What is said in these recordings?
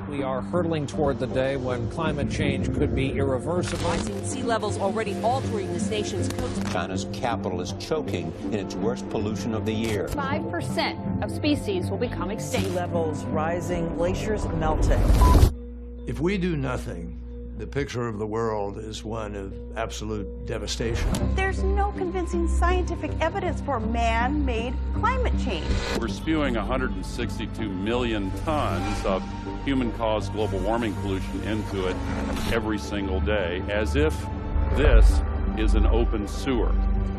We are hurtling toward the day when climate change could be irreversible. Rising sea levels already altering this nation's coast. China's capital is choking in its worst pollution of the year. 5% of species will become extinct. Sea levels rising, glaciers melting. If we do nothing, the picture of the world is one of absolute devastation. There's no convincing scientific evidence for man-made climate change. We're spewing 162 million tons of human-caused global warming pollution into it every single day, as if this is an open sewer.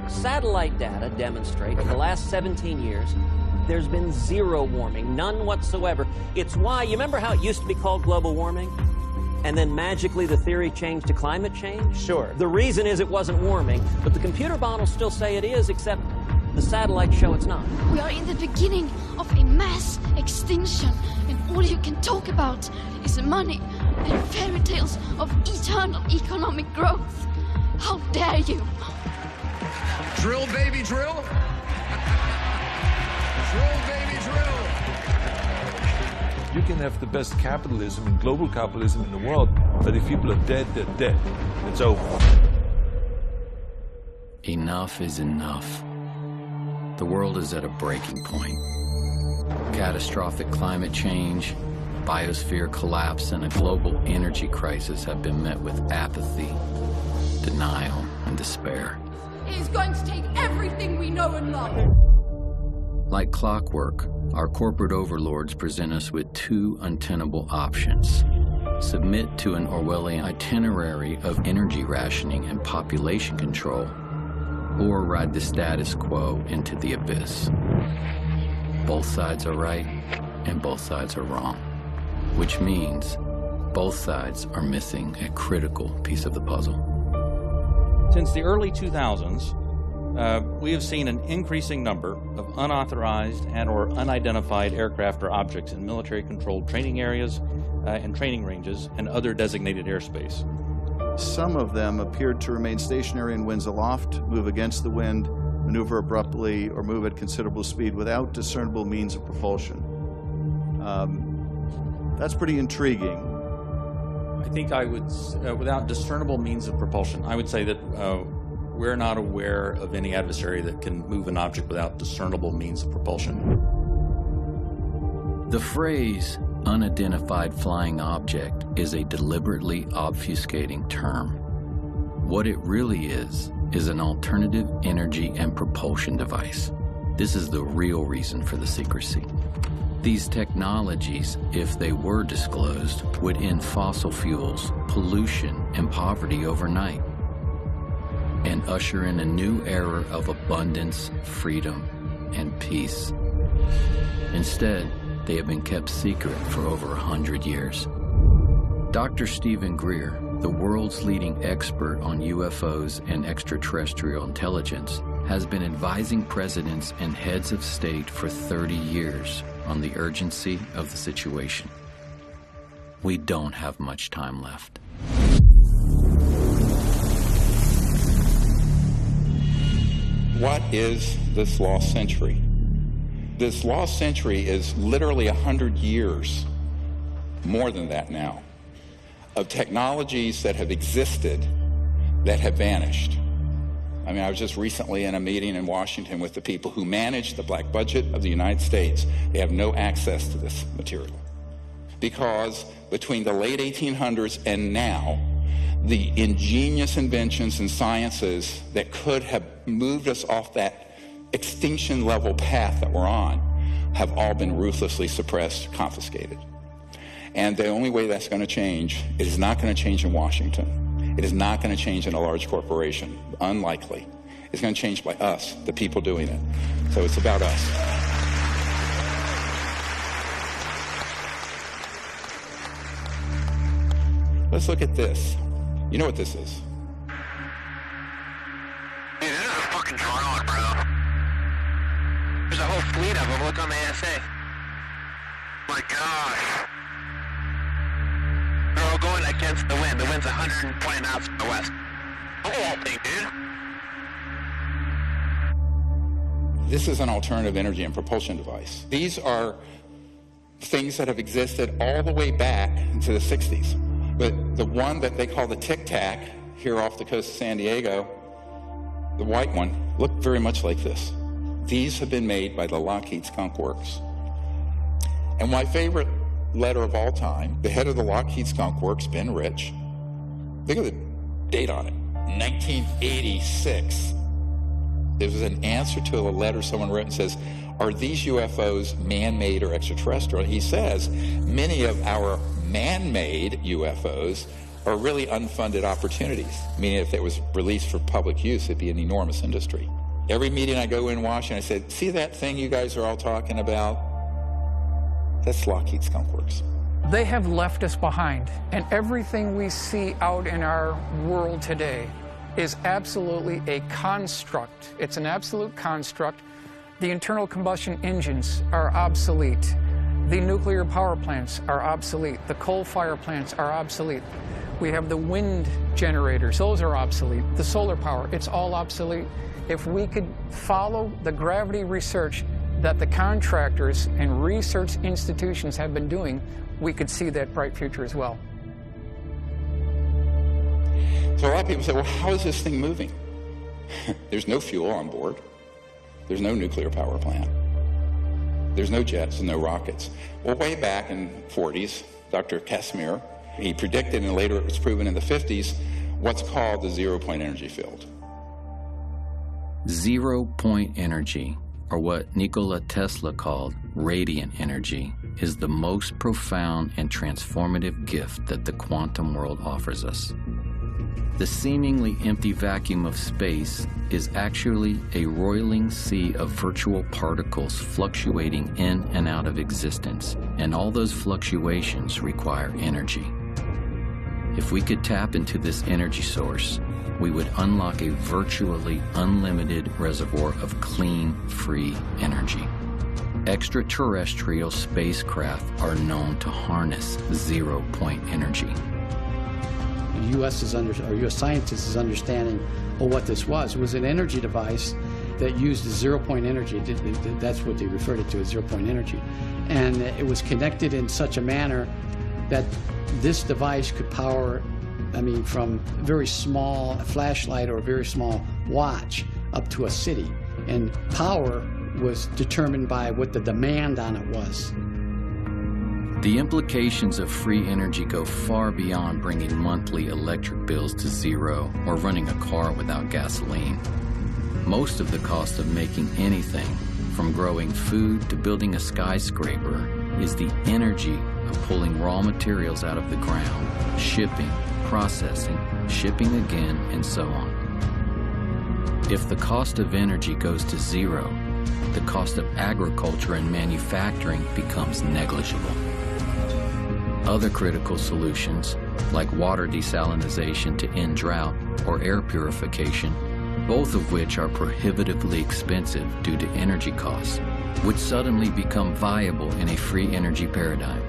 Satellite data demonstrate in the last 17 years, there's been zero warming, none whatsoever. It's why, you remember how it used to be called global warming? And then magically the theory changed to climate change? Sure. The reason is it wasn't warming, but the computer models still say it is, except the satellites show it's not. We are in the beginning of a mass extinction, and all you can talk about is money and fairy tales of eternal economic growth. How dare you? Drill, baby, drill. Drill, baby, drill. You can have the best capitalism and global capitalism in the world, but if people are dead, they're dead. It's over. Enough is enough. The world is at a breaking point. Catastrophic climate change, biosphere collapse, and a global energy crisis have been met with apathy, denial, and despair. It is going to take everything we know and love. Like clockwork, our corporate overlords present us with two untenable options. Submit to an Orwellian itinerary of energy rationing and population control, or ride the status quo into the abyss. Both sides are right, and both sides are wrong, which means both sides are missing a critical piece of the puzzle. Since the early 2000s, we have seen an increasing number of unauthorized and or unidentified aircraft or objects in military-controlled training areas and training ranges and other designated airspace. Some of them appeared to remain stationary in winds aloft, move against the wind, maneuver abruptly, or move at considerable speed without discernible means of propulsion. That's pretty intriguing. I think I would, without discernible means of propulsion, I would say that we're not aware of any adversary that can move an object without discernible means of propulsion. The phrase unidentified flying object is a deliberately obfuscating term. What it really is an alternative energy and propulsion device. This is the real reason for the secrecy. These technologies, if they were disclosed, would end fossil fuels, pollution, and poverty overnight, and usher in a new era of abundance, freedom, and peace. Instead, they have been kept secret for over 100 years. Dr. Stephen Greer, the world's leading expert on UFOs and extraterrestrial intelligence, has been advising presidents and heads of state for 30 years on the urgency of the situation. We don't have much time left. What is this lost century? This lost century is literally 100 years, more than that now, of technologies that have existed that have vanished. I mean, I was just recently in a meeting in Washington with the people who manage the black budget of the United States. They have no access to this material because between the late 1800s and now, the ingenious inventions and sciences that could have moved us off that extinction level path that we're on have all been ruthlessly suppressed, confiscated. And the only way that's going to change, it is not going to change in Washington. It is not going to change in a large corporation. Unlikely. It's going to change by us, the people doing it. So it's about us. Let's look at this. You know what this is? Hey, this is a fucking drone, bro. There's a whole fleet of them. Look on the ASA. My gosh. They're all going against the wind. The wind's 120 knots from the west. Look at that thing, dude. This is an alternative energy and propulsion device. These are things that have existed all the way back to the 60s. But the one that they call the Tic Tac here off the coast of San Diego, the white one, looked very much like this. These have been made by the Lockheed Skunk Works. And my favorite letter of all time, the head of the Lockheed Skunk Works, Ben Rich, look at the date on it, 1986. There was an answer to a letter someone wrote and says, are these UFOs man-made or extraterrestrial? He says, many of our man-made UFOs are really unfunded opportunities, meaning if it was released for public use, it'd be an enormous industry. Every meeting I go in Washington, I said, see that thing you guys are all talking about? That's Lockheed Skunk Works. They have left us behind, and everything we see out in our world today is absolutely a construct. It's an absolute construct. The internal combustion engines are obsolete. The nuclear power plants are obsolete. The coal fire plants are obsolete. We have the wind generators, those are obsolete. The solar power, it's all obsolete. If we could follow the gravity research that the contractors and research institutions have been doing, we could see that bright future as well. So a lot of people say, well, how is this thing moving? There's no fuel on board. There's no nuclear power plant. There's no jets and no rockets. Well, way back in the 40s, Dr. Casimir, he predicted, and later it was proven in the 50s, what's called the zero-point energy field. Zero-point energy, or what Nikola Tesla called radiant energy, is the most profound and transformative gift that the quantum world offers us. The seemingly empty vacuum of space is actually a roiling sea of virtual particles fluctuating in and out of existence, and all those fluctuations require energy. If we could tap into this energy source, we would unlock a virtually unlimited reservoir of clean, free energy. Extraterrestrial spacecraft are known to harness zero-point energy. U.S. scientists is understanding what this was. It was an energy device that used zero-point energy. That's what they referred it to as zero-point energy. And it was connected in such a manner that this device could power, from a very small flashlight or a very small watch up to a city. And power was determined by what the demand on it was. The implications of free energy go far beyond bringing monthly electric bills to zero or running a car without gasoline. Most of the cost of making anything, from growing food to building a skyscraper, is the energy of pulling raw materials out of the ground, shipping, processing, shipping again, and so on. If the cost of energy goes to zero, the cost of agriculture and manufacturing becomes negligible. Other critical solutions, like water desalination to end drought or air purification, both of which are prohibitively expensive due to energy costs, would suddenly become viable in a free energy paradigm.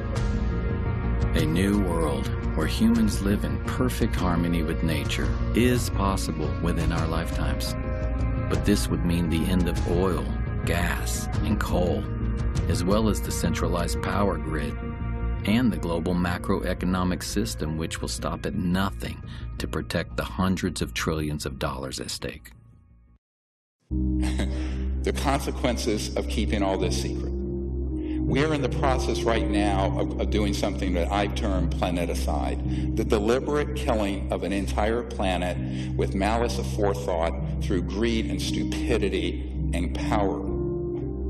A new world where humans live in perfect harmony with nature is possible within our lifetimes. But this would mean the end of oil, gas, and coal, as well as the centralized power grid and the global macroeconomic system, which will stop at nothing to protect the hundreds of trillions of dollars at stake. The consequences of keeping all this secret. We're in the process right now of doing something that I've termed planeticide, the deliberate killing of an entire planet with malice aforethought through greed and stupidity and power.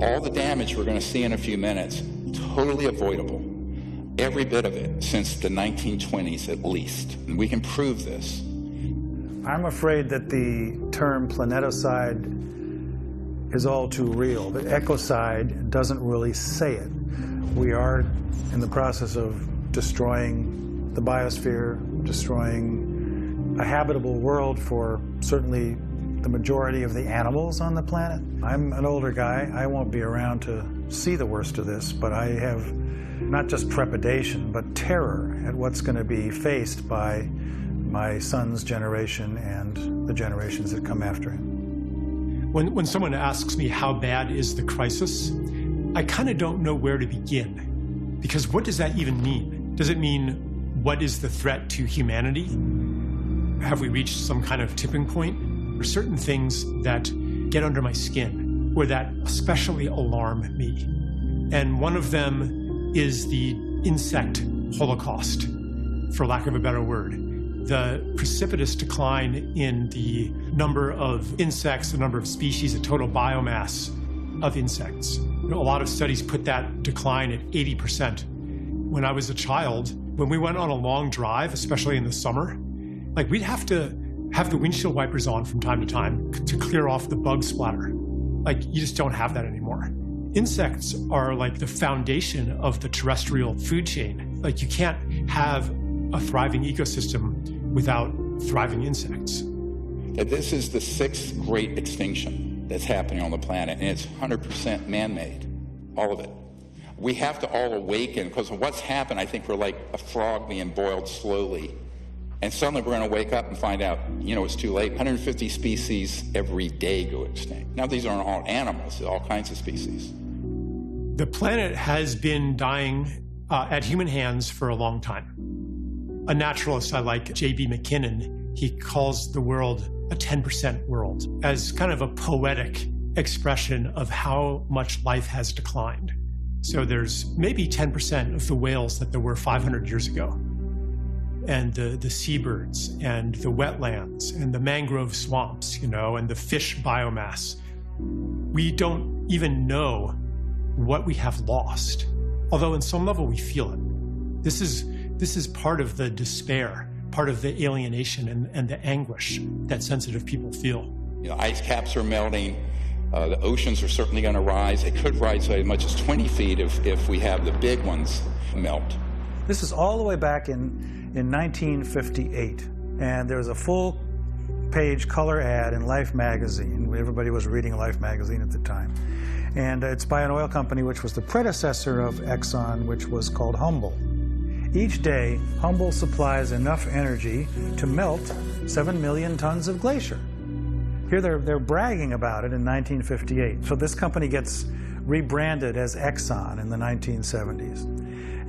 All the damage we're going to see in a few minutes, totally avoidable. Every bit of it since the 1920s at least. And we can prove this. I'm afraid that the term planeticide is all too real. The ecocide doesn't really say it. We are in the process of destroying the biosphere, destroying a habitable world for certainly the majority of the animals on the planet. I'm an older guy. I won't be around to see the worst of this, but I have not just trepidation, but terror at what's going to be faced by my son's generation and the generations that come after him. When someone asks me how bad is the crisis, I kind of don't know where to begin. Because what does that even mean? Does it mean what is the threat to humanity? Have we reached some kind of tipping point? There are certain things that get under my skin or that especially alarm me. And one of them is the insect holocaust, for lack of a better word. The precipitous decline in the number of insects, the number of species, the total biomass of insects. A lot of studies put that decline at 80%. When I was a child, when we went on a long drive, especially in the summer, like we'd have to have the windshield wipers on from time to time to clear off the bug splatter. Like you just don't have that anymore. Insects are like the foundation of the terrestrial food chain. Like you can't have a thriving ecosystem without thriving insects. This is the 6th great extinction that's happening on the planet, and it's 100% man-made, all of it. We have to all awaken, because of what's happened, I think we're like a frog being boiled slowly. And suddenly we're going to wake up and find out, it's too late. 150 species every day go extinct. Now, these aren't all animals, they're all kinds of species. The planet has been dying at human hands for a long time. A naturalist I like, J.B. McKinnon, he calls the world a 10% world as kind of a poetic expression of how much life has declined. So there's maybe 10% of the whales that there were 500 years ago, and the seabirds and the wetlands and the mangrove swamps, and the fish biomass. We don't even know what we have lost, although in some level we feel it. This is part of the despair, part of the alienation and the anguish that sensitive people feel. Ice caps are melting. The oceans are certainly going to rise. It could rise by as much as 20 feet if we have the big ones melt. This is all the way back in 1958, and there was a full-page color ad in Life magazine. Everybody was reading Life magazine at the time. And it's by an oil company which was the predecessor of Exxon, which was called Humble. Each day, Humble supplies enough energy to melt 7 million tons of glacier. Here they're bragging about it in 1958. So this company gets rebranded as Exxon in the 1970s.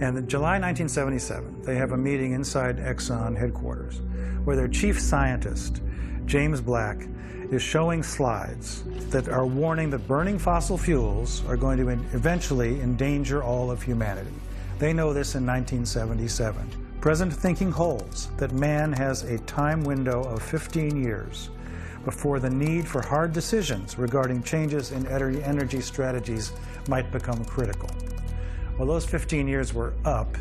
And in July 1977, they have a meeting inside Exxon headquarters where their chief scientist, James Black, is showing slides that are warning that burning fossil fuels are going to eventually endanger all of humanity. They know this in 1977. Present thinking holds that man has a time window of 15 years before the need for hard decisions regarding changes in energy strategies might become critical. Well, those 15 years were up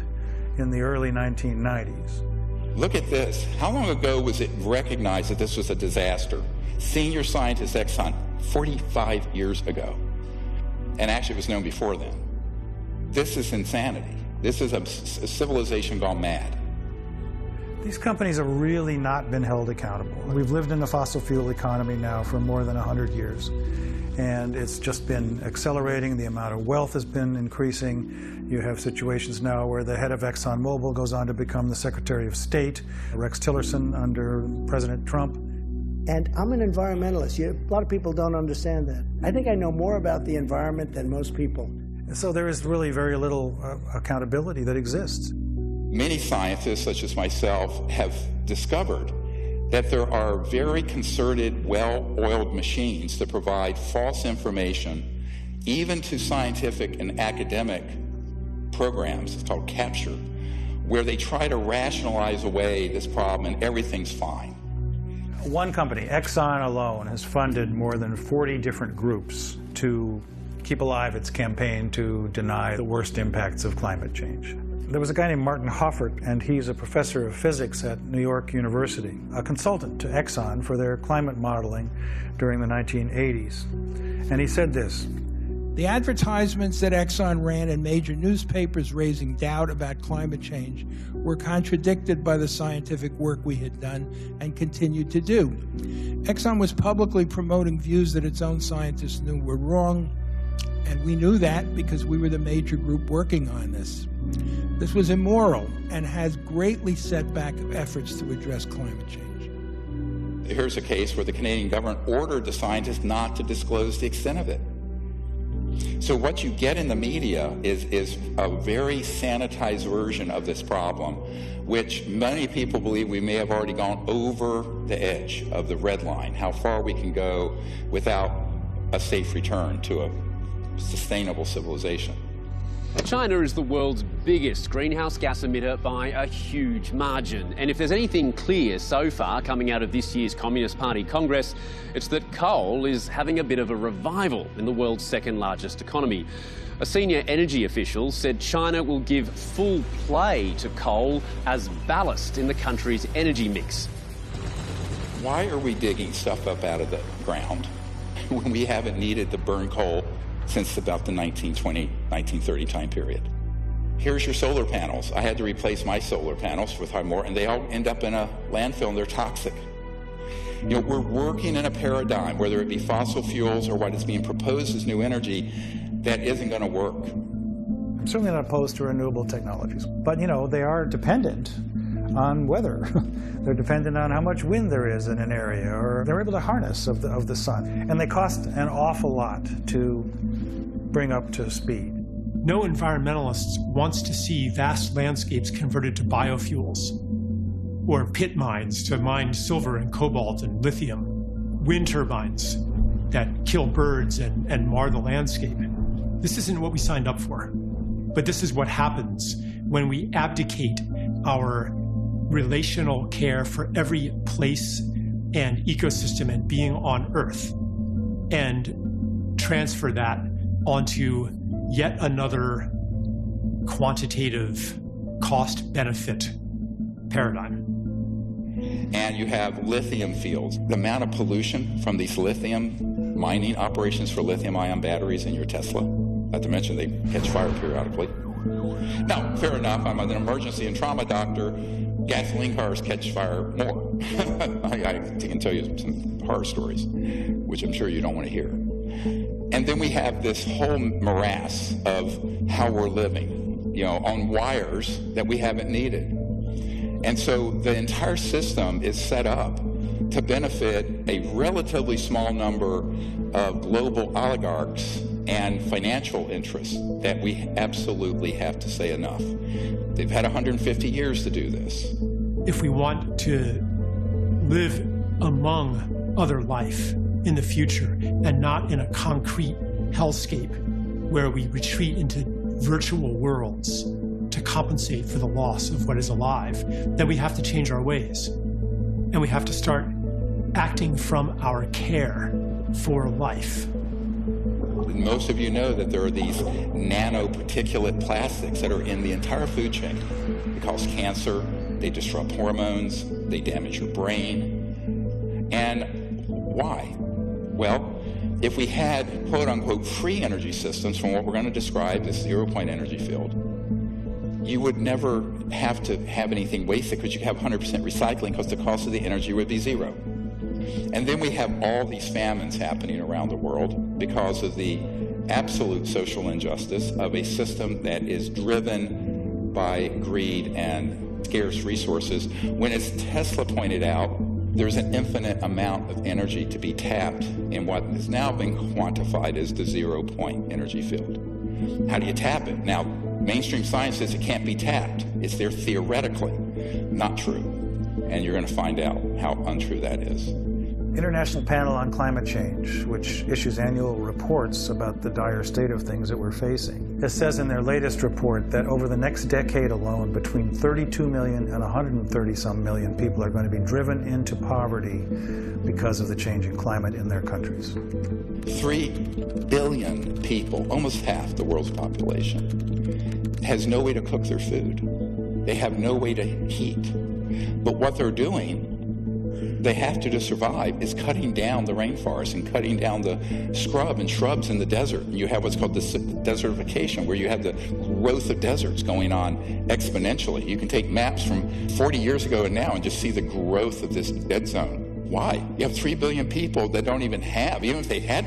in the early 1990s. Look at this. How long ago was it recognized that this was a disaster? Senior scientist Exxon, 45 years ago. And actually it was known before then. This is insanity. This is a civilization gone mad. These companies have really not been held accountable. We've lived in a fossil fuel economy now for more than 100 years. And it's just been accelerating. The amount of wealth has been increasing. You have situations now where the head of ExxonMobil goes on to become the Secretary of State, Rex Tillerson under President Trump. And I'm an environmentalist. A lot of people don't understand that. I think I know more about the environment than most people. So there is really very little accountability that exists. Many scientists, such as myself, have discovered that there are very concerted, well-oiled machines that provide false information, even to scientific and academic programs. It's called capture, where they try to rationalize away this problem and everything's fine. One company, Exxon alone, has funded more than 40 different groups to keep alive its campaign to deny the worst impacts of climate change. There was a guy named Martin Hoffert, and he's a professor of physics at New York University, a consultant to Exxon for their climate modeling during the 1980s. And he said this: the advertisements that Exxon ran in major newspapers raising doubt about climate change were contradicted by the scientific work we had done and continued to do. Exxon was publicly promoting views that its own scientists knew were wrong, and we knew that because we were the major group working on this. This was immoral and has greatly set back efforts to address climate change. Here's a case where the Canadian government ordered the scientists not to disclose the extent of it. So what you get in the media is a very sanitized version of this problem, which many people believe we may have already gone over the edge of the red line, how far we can go without a safe return to a sustainable civilization. China is the world's biggest greenhouse gas emitter by a huge margin. And if there's anything clear so far coming out of this year's Communist Party Congress, it's that coal is having a bit of a revival in the world's second largest economy. A senior energy official said China will give full play to coal as ballast in the country's energy mix. Why are we digging stuff up out of the ground when we haven't needed to burn coal since about the 1920, 1930 time period? Here's your solar panels. I had to replace my solar panels with more, and they all end up in a landfill and they're toxic. You know, we're working in a paradigm, whether it be fossil fuels or what is being proposed as new energy, that isn't going to work. I'm certainly not opposed to renewable technologies, but you know, they are dependent on weather. They're dependent on how much wind there is in an area, or they're able to harness of the sun. And they cost an awful lot to bring up to speed. No environmentalist wants to see vast landscapes converted to biofuels, or pit mines to mine silver and cobalt and lithium, wind turbines that kill birds and mar the landscape. This isn't what we signed up for. But this is what happens when we abdicate our relational care for every place and ecosystem and being on Earth and transfer that onto yet another quantitative cost-benefit paradigm. And you have lithium fields. The amount of pollution from these lithium mining operations for lithium-ion batteries in your Tesla, not to mention they catch fire periodically. Now, fair enough, I'm an emergency and trauma doctor. Gasoline cars catch fire more. I can tell you some horror stories, which I'm sure you don't want to hear. And then we have this whole morass of how we're living, you know, on wires that we haven't needed. And so the entire system is set up to benefit a relatively small number of global oligarchs and financial interests that we absolutely have to say enough. They've had 150 years to do this. If we want to live among other life in the future and not in a concrete hellscape where we retreat into virtual worlds to compensate for the loss of what is alive, then we have to change our ways. And we have to start acting from our care for life. Most of you know that there are these nanoparticulate plastics that are in the entire food chain. They cause cancer, they disrupt hormones, they damage your brain. And why? Well, if we had quote-unquote free energy systems from what we're going to describe as zero-point energy field, you would never have to have anything wasted because you have 100% recycling because the cost of the energy would be zero. And then we have all these famines happening around the world because of the absolute social injustice of a system that is driven by greed and scarce resources. When, as Tesla pointed out, there's an infinite amount of energy to be tapped in what has now been quantified as the zero-point energy field. How do you tap it? Now, mainstream science says it can't be tapped. It's there theoretically. Not true. And you're going to find out how untrue that is. International Panel on Climate Change, which issues annual reports about the dire state of things that we're facing. It says in their latest report that over the next decade alone, between 32 million and 130-some million people are going to be driven into poverty because of the changing climate in their countries. 3 billion people, almost half the world's population, has no way to cook their food. They have no way to heat. But what they're doing, they have to survive, is cutting down the rainforest and cutting down the scrub and shrubs in the desert. And you have what's called the desertification, where you have the growth of deserts going on exponentially. You can take maps from 40 years ago and now and just see the growth of this dead zone. Why? You have 3 billion people that don't even have, even if they had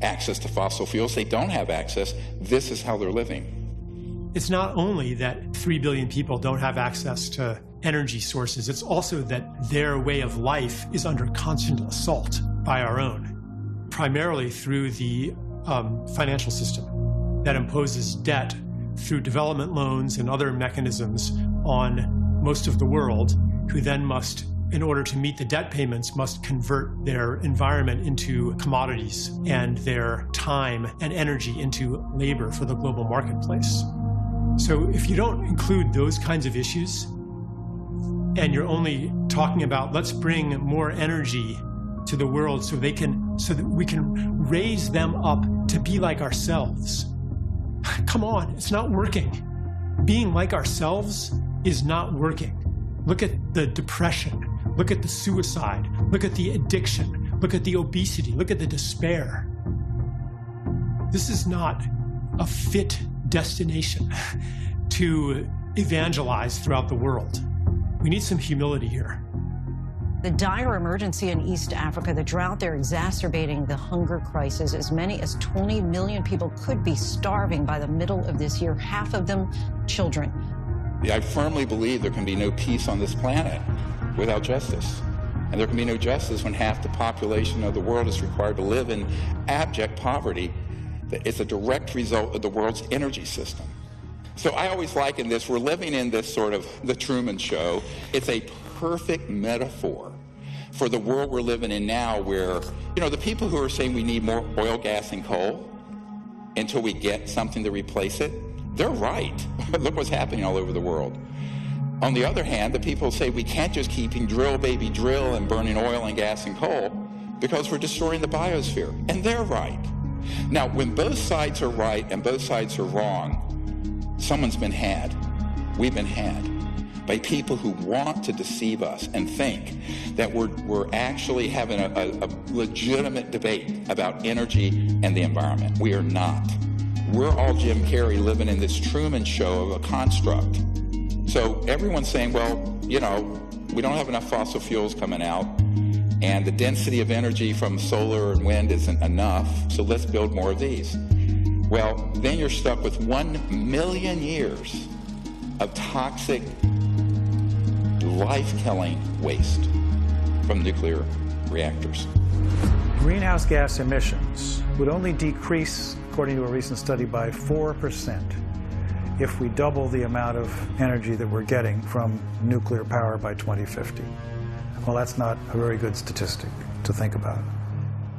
access to fossil fuels, they don't have access. This is how they're living. It's not only that 3 billion people don't have access to energy sources. It's also that their way of life is under constant assault by our own, primarily through the financial system that imposes debt through development loans and other mechanisms on most of the world, who then must, in order to meet the debt payments, must convert their environment into commodities and their time and energy into labor for the global marketplace. So if you don't include those kinds of issues, and you're only talking about let's bring more energy to the world so that we can raise them up to be like ourselves. Come on, it's not working. Being like ourselves is not working. Look at the depression. Look at the suicide. Look at the addiction. Look at the obesity. Look at the despair. This is not a fit destination to evangelize throughout the world. We need some humility here. The dire emergency in East Africa, the drought there exacerbating the hunger crisis. As many as 20 million people could be starving by the middle of this year, half of them children. I firmly believe there can be no peace on this planet without justice. And there can be no justice when half the population of the world is required to live in abject poverty. It's a direct result of the world's energy system. So I always liken this, we're living in this sort of the Truman Show. It's a perfect metaphor for the world we're living in now, where, the people who are saying we need more oil, gas, and coal until we get something to replace it, they're right. Look what's happening all over the world. On the other hand, the people say we can't just keep drill, baby, drill and burning oil and gas and coal because we're destroying the biosphere. And they're right. Now, when both sides are right and both sides are wrong, someone's been had. We've been had by people who want to deceive us and think that we're actually having a legitimate debate about energy and the environment. We are not. We're all Jim Carrey living in this Truman Show of a construct. So everyone's saying, well, we don't have enough fossil fuels coming out, and the density of energy from solar and wind isn't enough, so let's build more of these. Well, then you're stuck with 1 million years of toxic, life-killing waste from nuclear reactors. Greenhouse gas emissions would only decrease, according to a recent study, by 4% if we double the amount of energy that we're getting from nuclear power by 2050. Well, that's not a very good statistic to think about.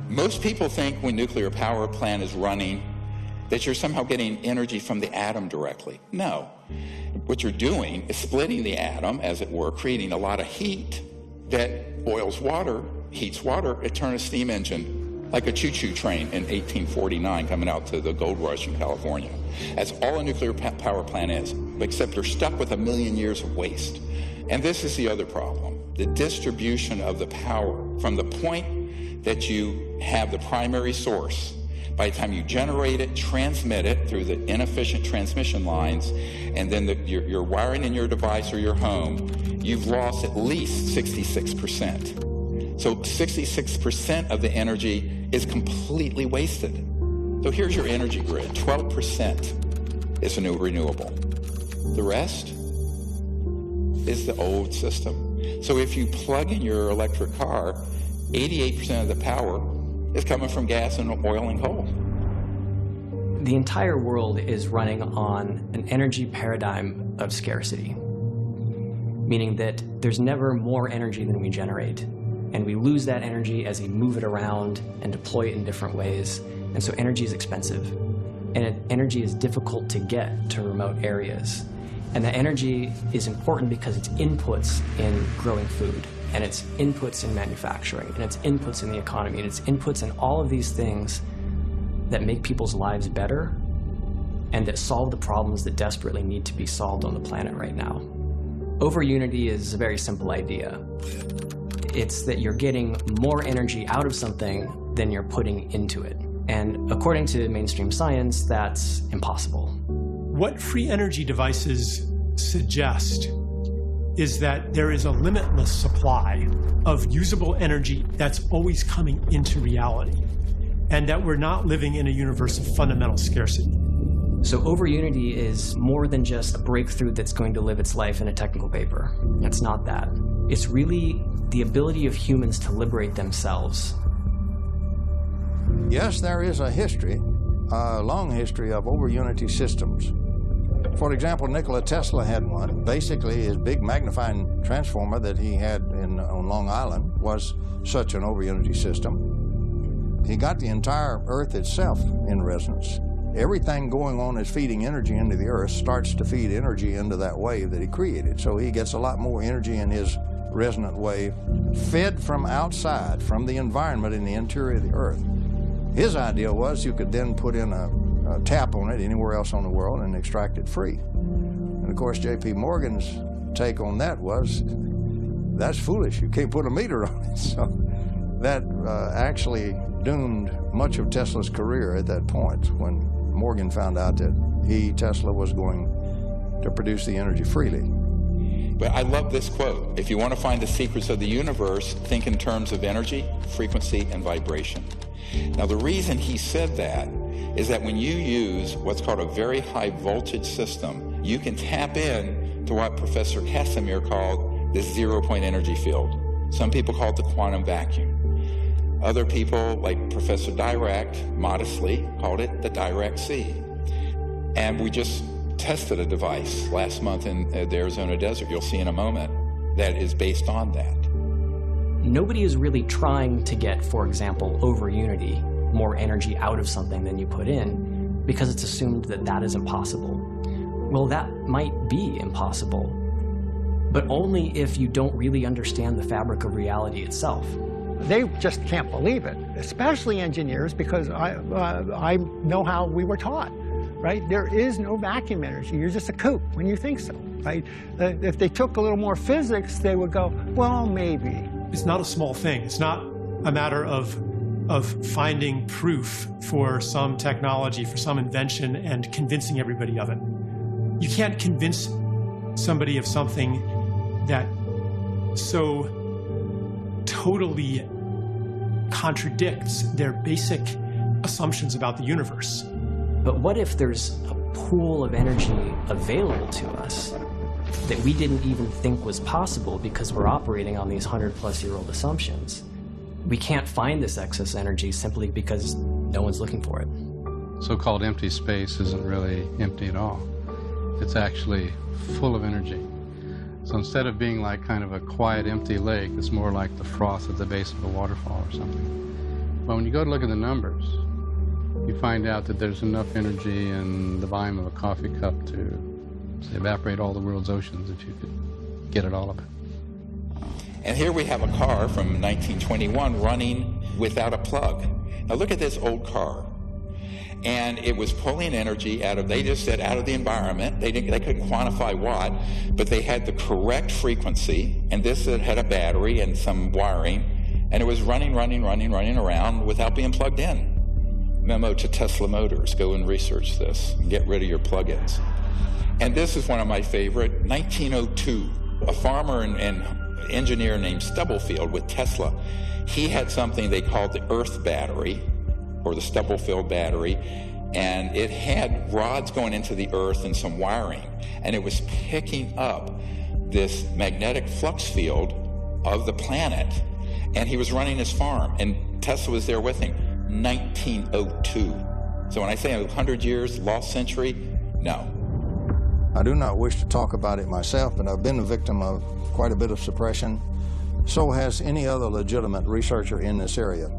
Most people think when nuclear power plant is running that you're somehow getting energy from the atom directly. No. What you're doing is splitting the atom, as it were, creating a lot of heat that boils water, heats water. It turns a steam engine like a choo-choo train in 1849 coming out to the gold rush in California. That's all a nuclear power plant is, except you're stuck with 1 million years of waste. And this is the other problem. The distribution of the power from the point that you have the primary source, by the time you generate it, transmit it through the inefficient transmission lines, and then you're wiring in your device or your home, you've lost at least 66%. So 66% of the energy is completely wasted. So here's your energy grid. 12% is a new renewable. The rest is the old system. So if you plug in your electric car, 88% of the power is coming from gas and oil and coal. The entire world is running on an energy paradigm of scarcity, meaning that there's never more energy than we generate, and we lose that energy as we move it around and deploy it in different ways. And so energy is expensive, and energy is difficult to get to remote areas. And that energy is important because it's inputs in growing food, and it's inputs in manufacturing, and it's inputs in the economy, and it's inputs in all of these things that make people's lives better and that solve the problems that desperately need to be solved on the planet right now. Over-unity is a very simple idea. It's that you're getting more energy out of something than you're putting into it. And according to mainstream science, that's impossible. What free energy devices suggest is that there is a limitless supply of usable energy that's always coming into reality, and that we're not living in a universe of fundamental scarcity. So over unity is more than just a breakthrough that's going to live its life in a technical paper. It's not that. It's really the ability of humans to liberate themselves. Yes, there is a history, a long history of over unity systems. For example, Nikola Tesla had one. Basically, his big magnifying transformer that he had on Long Island was such an over unity system. He got the entire Earth itself in resonance. Everything going on is feeding energy into the Earth starts to feed energy into that wave that he created. So he gets a lot more energy in his resonant wave fed from outside, from the environment in the interior of the Earth. His idea was you could then put in a tap on it anywhere else on the world and extract it free. And of course, J.P. Morgan's take on that was, that's foolish. You can't put a meter on it. So that actually doomed much of Tesla's career at that point when Morgan found out that Tesla, was going to produce the energy freely. But I love this quote. If you want to find the secrets of the universe, think in terms of energy, frequency, and vibration. Now, the reason he said that is that when you use what's called a very high voltage system, you can tap in to what Professor Casimir called the zero-point energy field. Some people call it the quantum vacuum. Other people, like Professor Dirac, modestly called it the Dirac Sea. And we just tested a device last month in the Arizona desert, you'll see in a moment, that is based on that. Nobody is really trying to get, for example, over unity, more energy out of something than you put in, because it's assumed that that is impossible. Well, that might be impossible, but only if you don't really understand the fabric of reality itself. They just can't believe it, especially engineers, because I know how we were taught, right? There is no vacuum energy. You're just a kook when you think so, right? If they took a little more physics, they would go, well, maybe. It's not a small thing. It's not a matter of finding proof for some technology, for some invention, and convincing everybody of it. You can't convince somebody of something that so totally contradicts their basic assumptions about the universe. But what if there's a pool of energy available to us that we didn't even think was possible because we're operating on these 100-plus-year-old assumptions? We can't find this excess energy simply because no one's looking for it. So-called empty space isn't really empty at all. It's actually full of energy. So instead of being like kind of a quiet, empty lake, it's more like the froth at the base of a waterfall or something. But when you go to look at the numbers, you find out that there's enough energy in the volume of a coffee cup to evaporate all the world's oceans if you could get it all of it. And here we have a car from 1921 running without a plug. Now look at this old car. And it was pulling energy out of, they just said out of the environment. They couldn't quantify what, but they had the correct frequency, and this had a battery and some wiring, and it was running around without being plugged in. Memo to Tesla Motors, go and research this and get rid of your plugins. And this is one of my favorite, 1902, a farmer and engineer named Stubblefield with Tesla. He had something they called the Earth battery, or the Stubblefield battery, and it had rods going into the Earth and some wiring, and it was picking up this magnetic flux field of the planet, and he was running his farm, and Tesla was there with him. 1902. So when I say 100 years, lost century, no. I do not wish to talk about it myself, but I've been a victim of quite a bit of suppression. So has any other legitimate researcher in this area.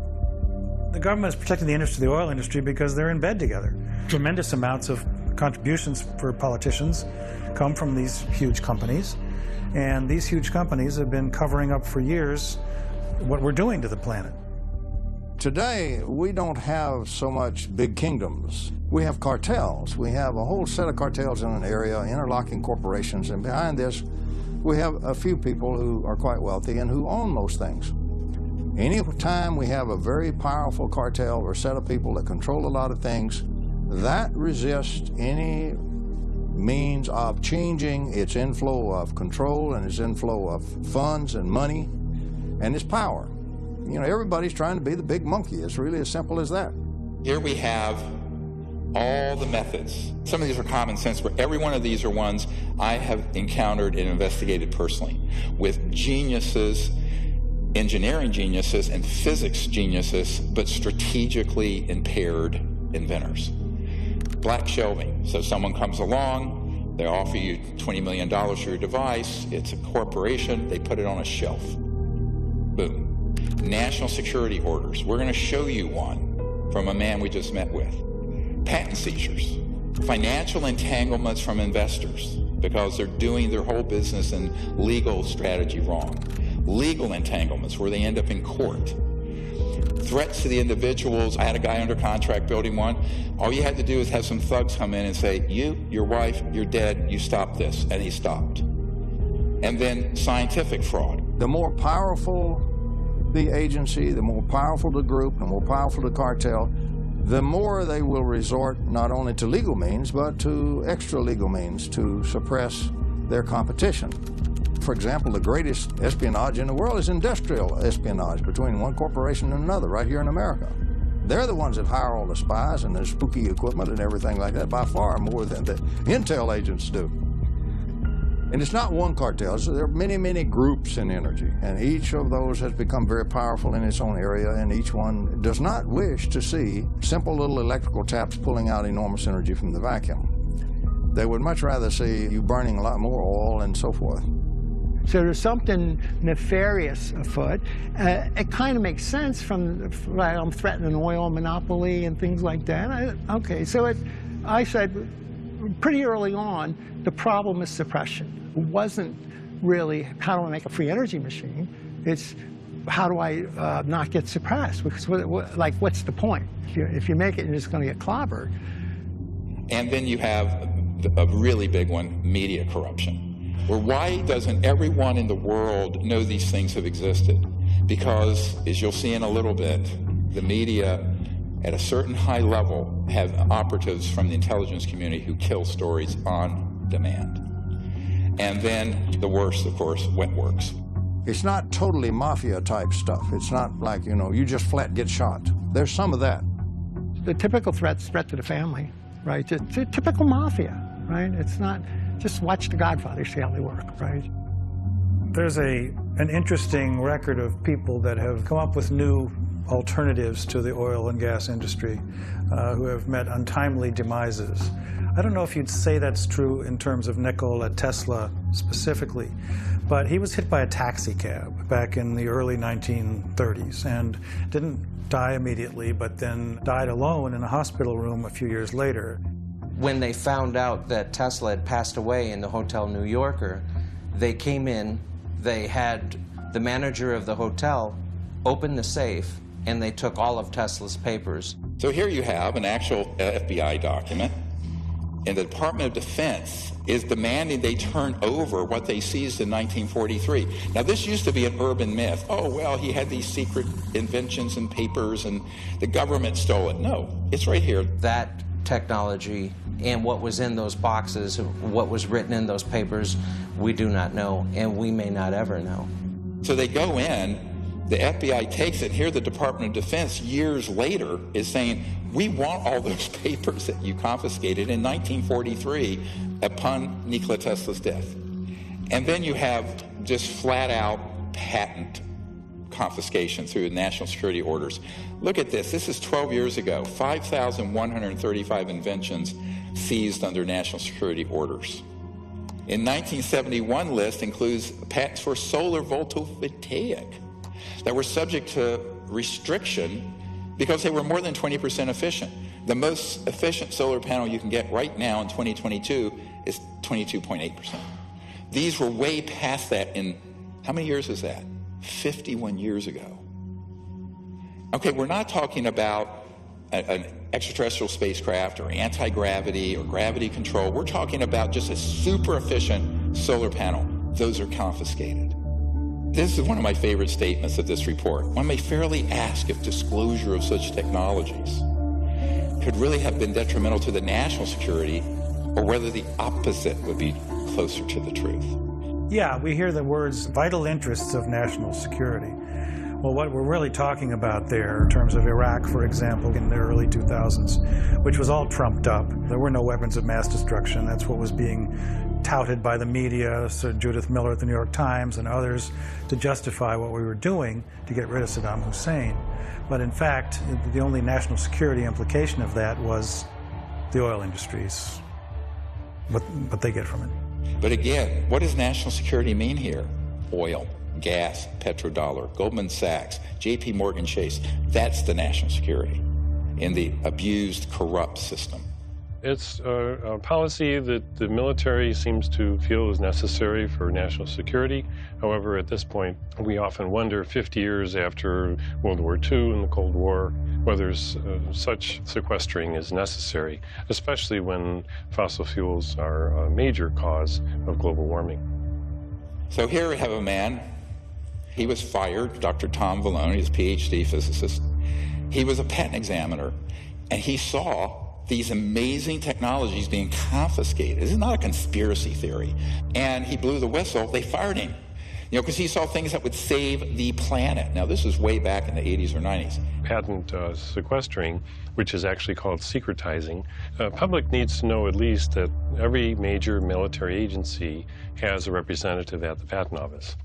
The government is protecting the industry, the oil industry, because they're in bed together. Tremendous amounts of contributions for politicians come from these huge companies, and these huge companies have been covering up for years what we're doing to the planet. Today, we don't have so much big kingdoms. We have cartels. We have a whole set of cartels in an area, interlocking corporations, and behind this, we have a few people who are quite wealthy and who own most things. Any time we have a very powerful cartel or set of people that control a lot of things, that resists any means of changing its inflow of control and its inflow of funds and money and its power. You know, everybody's trying to be the big monkey. It's really as simple as that. Here we have all the methods. Some of these are common sense, but every one of these are ones I have encountered and investigated personally with geniuses, engineering geniuses and physics geniuses, but strategically impaired inventors. Black shelving. So someone comes along, they offer you $20 million for your device, it's a corporation, they put it on a shelf. Boom. National security orders. We're going to show you one from a man we just met with. Patent seizures. Financial entanglements from investors because they're doing their whole business and legal strategy wrong. Legal entanglements where they end up in court. Threats to the individuals. I had a guy under contract building one. All you had to do is have some thugs come in and say, you, your wife, you're dead, you stop this. And he stopped. And then scientific fraud. The more powerful the agency, the more powerful the group, the more powerful the cartel, the more they will resort not only to legal means, but to extra legal means to suppress their competition. For example, the greatest espionage in the world is industrial espionage between one corporation and another right here in America. They're the ones that hire all the spies and the spooky equipment and everything like that by far more than the intel agents do. And it's not one cartel, so there are many, many groups in energy, and each of those has become very powerful in its own area, and each one does not wish to see simple little electrical taps pulling out enormous energy from the vacuum. They would much rather see you burning a lot more oil and so forth. So there's something nefarious afoot. It kind of makes sense from, right, I'm threatening oil monopoly and things like that. I said pretty early on, the problem is suppression. It wasn't really, how do I make a free energy machine? It's, how do I not get suppressed? Because what's the point? If you make it, you're just going to get clobbered. And then you have a really big one, media corruption. Where why doesn't everyone in the world know these things have existed? Because, as you'll see in a little bit, the media at a certain high level have operatives from the intelligence community who kill stories on demand. And then the worst, of course, wet works. It's not totally mafia type stuff. It's not like, you just flat get shot. There's some of that. The typical threat's threat to the family, right? It's a typical mafia, right? It's not, just watch The Godfather, see how they work, right? There's an interesting record of people that have come up with new alternatives to the oil and gas industry who have met untimely demises. I don't know if you'd say that's true in terms of Nikola Tesla specifically, but he was hit by a taxi cab back in the early 1930s and didn't die immediately, but then died alone in a hospital room a few years later. When they found out that Tesla had passed away in the Hotel New Yorker, they came in, they had the manager of the hotel open the safe, and they took all of Tesla's papers. So here you have an actual FBI document, and the Department of Defense is demanding they turn over what they seized in 1943. Now, this used to be an urban myth. Oh, well, he had these secret inventions and papers, and the government stole it. No, it's right here. That technology and what was in those boxes, what was written in those papers, we do not know, and we may not ever know. So they go in, the FBI takes it. Here the Department of Defense, years later, is saying, we want all those papers that you confiscated in 1943 upon Nikola Tesla's death. And then you have just flat-out patent confiscation through national security orders. Look at this. This is 12 years ago. 5,135 inventions seized under national security orders. In 1971 list includes patents for solar photovoltaic that were subject to restriction because they were more than 20% efficient. The most efficient solar panel you can get right now in 2022 is 22.8%. These were way past that in, how many years is that? 51 years ago. Okay, we're not talking about an extraterrestrial spacecraft or anti-gravity or gravity control. We're talking about just a super efficient solar panel. Those are confiscated. This is one of my favorite statements of this report. One may fairly ask if disclosure of such technologies could really have been detrimental to the national security, or whether the opposite would be closer to the truth. Yeah, we hear the words vital interests of national security. Well, what we're really talking about there, in terms of Iraq, for example, in the early 2000s, which was all trumped up. There were no weapons of mass destruction. That's what was being touted by the media, Sir Judith Miller at the New York Times and others, to justify what we were doing to get rid of Saddam Hussein. But in fact, the only national security implication of that was the oil industries, what they get from it. But again, what does national security mean here? Oil, gas, petrodollar, Goldman Sachs, JP Morgan Chase. That's the national security in the abused, corrupt system. It's a policy that the military seems to feel is necessary for national security. However, at this point, we often wonder, 50 years after World War II and the Cold War, whether such sequestering is necessary, especially when fossil fuels are a major cause of global warming. So here we have a man. He was fired, Dr. Tom Vallone, he's a PhD physicist. He was a patent examiner, and he saw these amazing technologies being confiscated. This is not a conspiracy theory. And he blew the whistle. They fired him, because he saw things that would save the planet. Now, this is way back in the 80s or 90s. Patent sequestering, which is actually called secretizing, public needs to know at least that every major military agency has a representative at the Patent Office.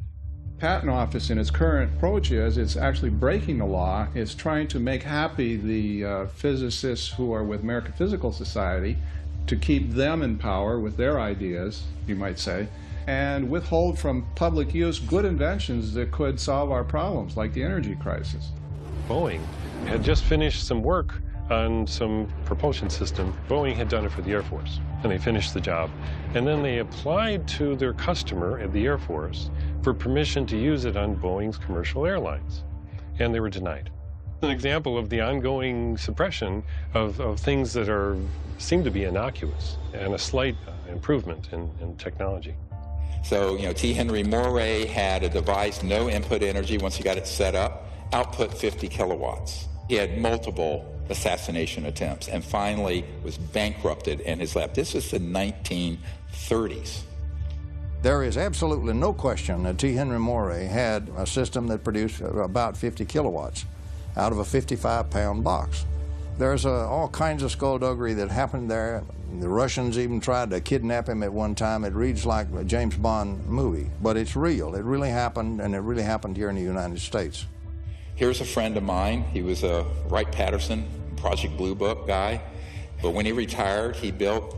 Patent Office in its current approach is it's actually breaking the law. It's trying to make happy the physicists who are with American Physical Society, to keep them in power with their ideas, you might say, and withhold from public use good inventions that could solve our problems, like the energy crisis. Boeing had just finished some work on some propulsion system. Boeing had done it for the Air Force, and they finished the job. And then they applied to their customer at the Air Force for permission to use it on Boeing's commercial airlines, and they were denied. An example of the ongoing suppression of things that seem to be innocuous, and a slight improvement in technology. So, T. Henry Moray had a device, no input energy once he got it set up, output 50 kilowatts. He had multiple assassination attempts and finally was bankrupted in his lab. This was the 1930s. There is absolutely no question that T. Henry Moray had a system that produced about 50 kilowatts out of a 55-pound box. There's all kinds of skullduggery that happened there. The Russians even tried to kidnap him at one time. It reads like a James Bond movie, but it's real. It really happened, and it really happened here in the United States. Here's a friend of mine. He was a Wright-Patterson Project Blue Book guy, but when he retired, he built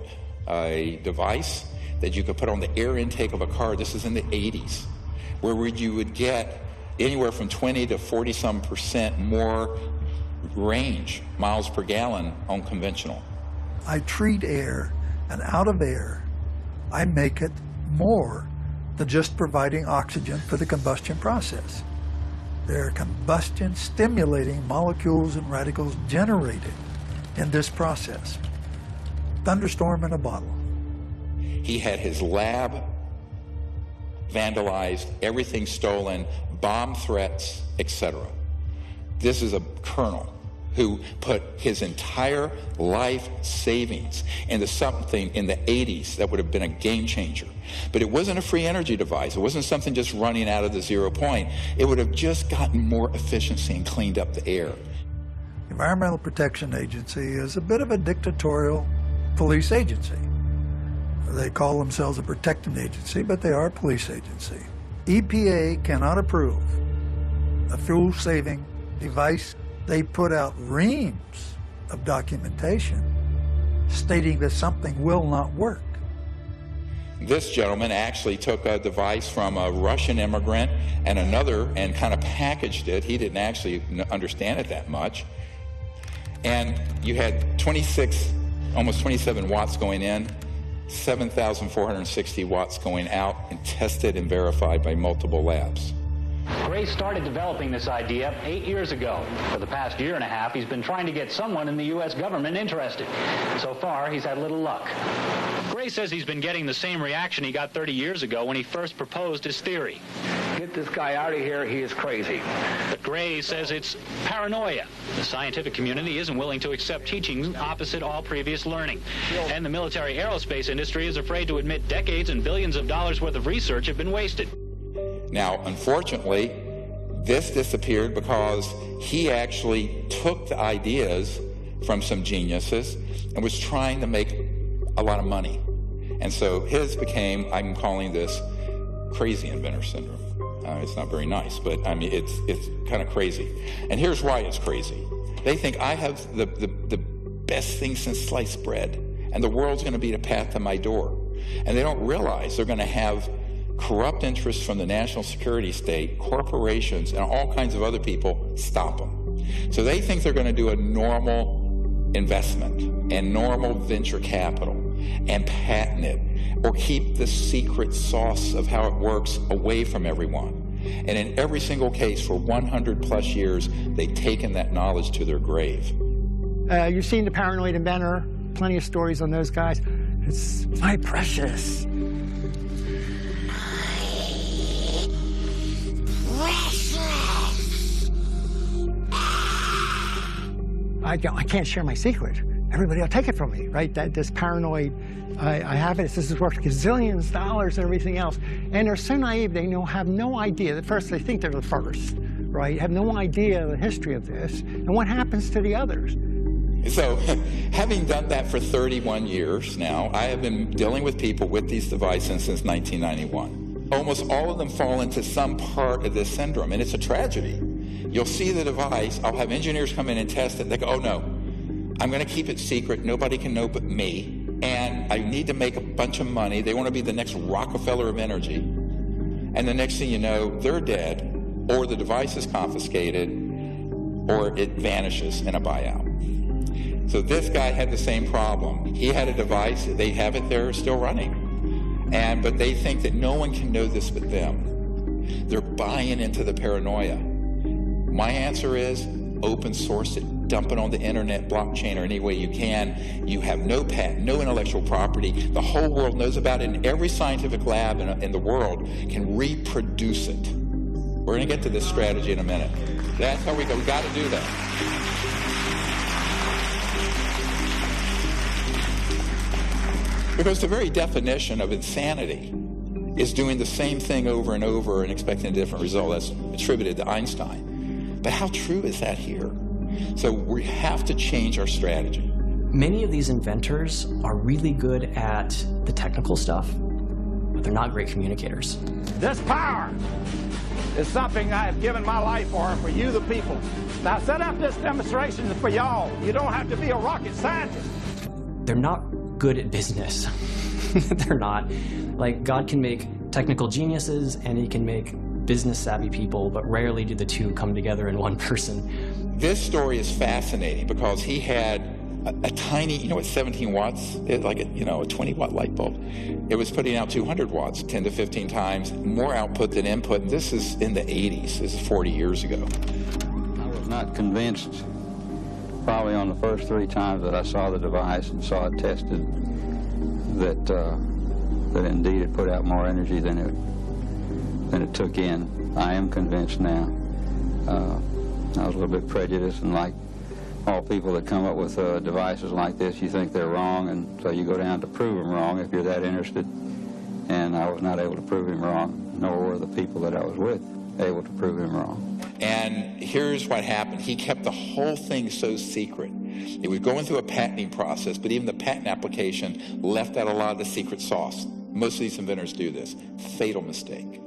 a device that you could put on the air intake of a car. This is in the 80s, where you would get anywhere from 20 to 40% more range, miles per gallon, on conventional. I treat air, and out of air, I make it more than just providing oxygen for the combustion process. There are combustion-stimulating molecules and radicals generated in this process. Thunderstorm in a bottle. He had his lab vandalized, everything stolen, bomb threats, etc. This is a colonel who put his entire life savings into something in the 80s that would have been a game changer. But it wasn't a free energy device. It wasn't something just running out of the 0 point. It would have just gotten more efficiency and cleaned up the air. The Environmental Protection Agency is a bit of a dictatorial police agency. They call themselves a protecting agency, but they are a police agency. EPA cannot approve a fuel-saving device. They put out reams of documentation stating that something will not work. This gentleman actually took a device from a Russian immigrant and another and kind of packaged it. He didn't actually understand it that much. And you had 26, almost 27 watts going in, 7,460 watts going out, and tested and verified by multiple labs. Gray started developing this idea 8 years ago. For the past year and a half, he's been trying to get someone in the U.S. government interested. So far, he's had little luck. Gray says he's been getting the same reaction he got 30 years ago when he first proposed his theory. Get this guy out of here, he is crazy. But Gray says it's paranoia. The scientific community isn't willing to accept teachings opposite all previous learning. And the military aerospace industry is afraid to admit decades and billions of dollars worth of research have been wasted. Now, unfortunately, This disappeared because he actually took the ideas from some geniuses and was trying to make a lot of money. And so his became, I'm calling this crazy inventor syndrome. It's not very nice, but I mean, it's kind of crazy. And here's why it's crazy. They think I have the best thing since sliced bread, and the world's going to be the path to my door. And they don't realize they're going to have corrupt interests from the national security state, corporations, and all kinds of other people stop them. So they think they're going to do a normal investment and normal venture capital and patent it, or keep the secret sauce of how it works away from everyone. And in every single case for 100 plus years, they've taken that knowledge to their grave. You've seen The Paranoid Inventor, plenty of stories on those guys. It's my precious. I can't share my secret. Everybody will take it from me, right? This paranoid, I have it, this is worth gazillions of dollars and everything else. And they're so naive, they have no idea. At first, they think they're the first, right? Have no idea the history of this and what happens to the others. So, having done that for 31 years now, I have been dealing with people with these devices since 1991. Almost all of them fall into some part of this syndrome, and it's a tragedy. You'll see the device, I'll have engineers come in and test it, and they go, oh no, I'm going to keep it secret, nobody can know but me, and I need to make a bunch of money. They want to be the next Rockefeller of energy. And the next thing you know, they're dead, or the device is confiscated, or it vanishes in a buyout. So this guy had the same problem. He had a device, they have it there still running. But they think that no one can know this but them. They're buying into the paranoia. My answer is open source it, dump it on the internet, blockchain, or any way you can. You have no patent, no intellectual property. The whole world knows about it, and every scientific lab in the world can reproduce it. We're going to get to this strategy in a minute. That's how we go. We've got to do that. Because the very definition of insanity is doing the same thing over and over and expecting a different result. That's attributed to Einstein. But how true is that here? So we have to change our strategy. Many of these inventors are really good at the technical stuff, but they're not great communicators. This power is something I have given my life for you the people. Now set up this demonstration for y'all. You don't have to be a rocket scientist. They're not good at business. They're not. Like, God can make technical geniuses and he can make business savvy people, but rarely do the two come together in one person. This story is fascinating because he had a tiny, you know what 17 watts is? Like a 20-watt light bulb. It was putting out 200 watts, 10 to 15 times more output than input. This is in the 80s. This is 40 years ago. I was not convinced probably on the first 3 times that I saw the device and saw it tested that indeed it put out more energy than it took in. I am convinced now. I was a little bit prejudiced, and like all people that come up with devices like this, you think they're wrong, and so you go down to prove them wrong if you're that interested. And I was not able to prove him wrong, nor were the people that I was with able to prove him wrong. And here's what happened. He kept the whole thing so secret. It was going through a patenting process, but even the patent application left out a lot of the secret sauce. Most of these inventors do this. Fatal mistake.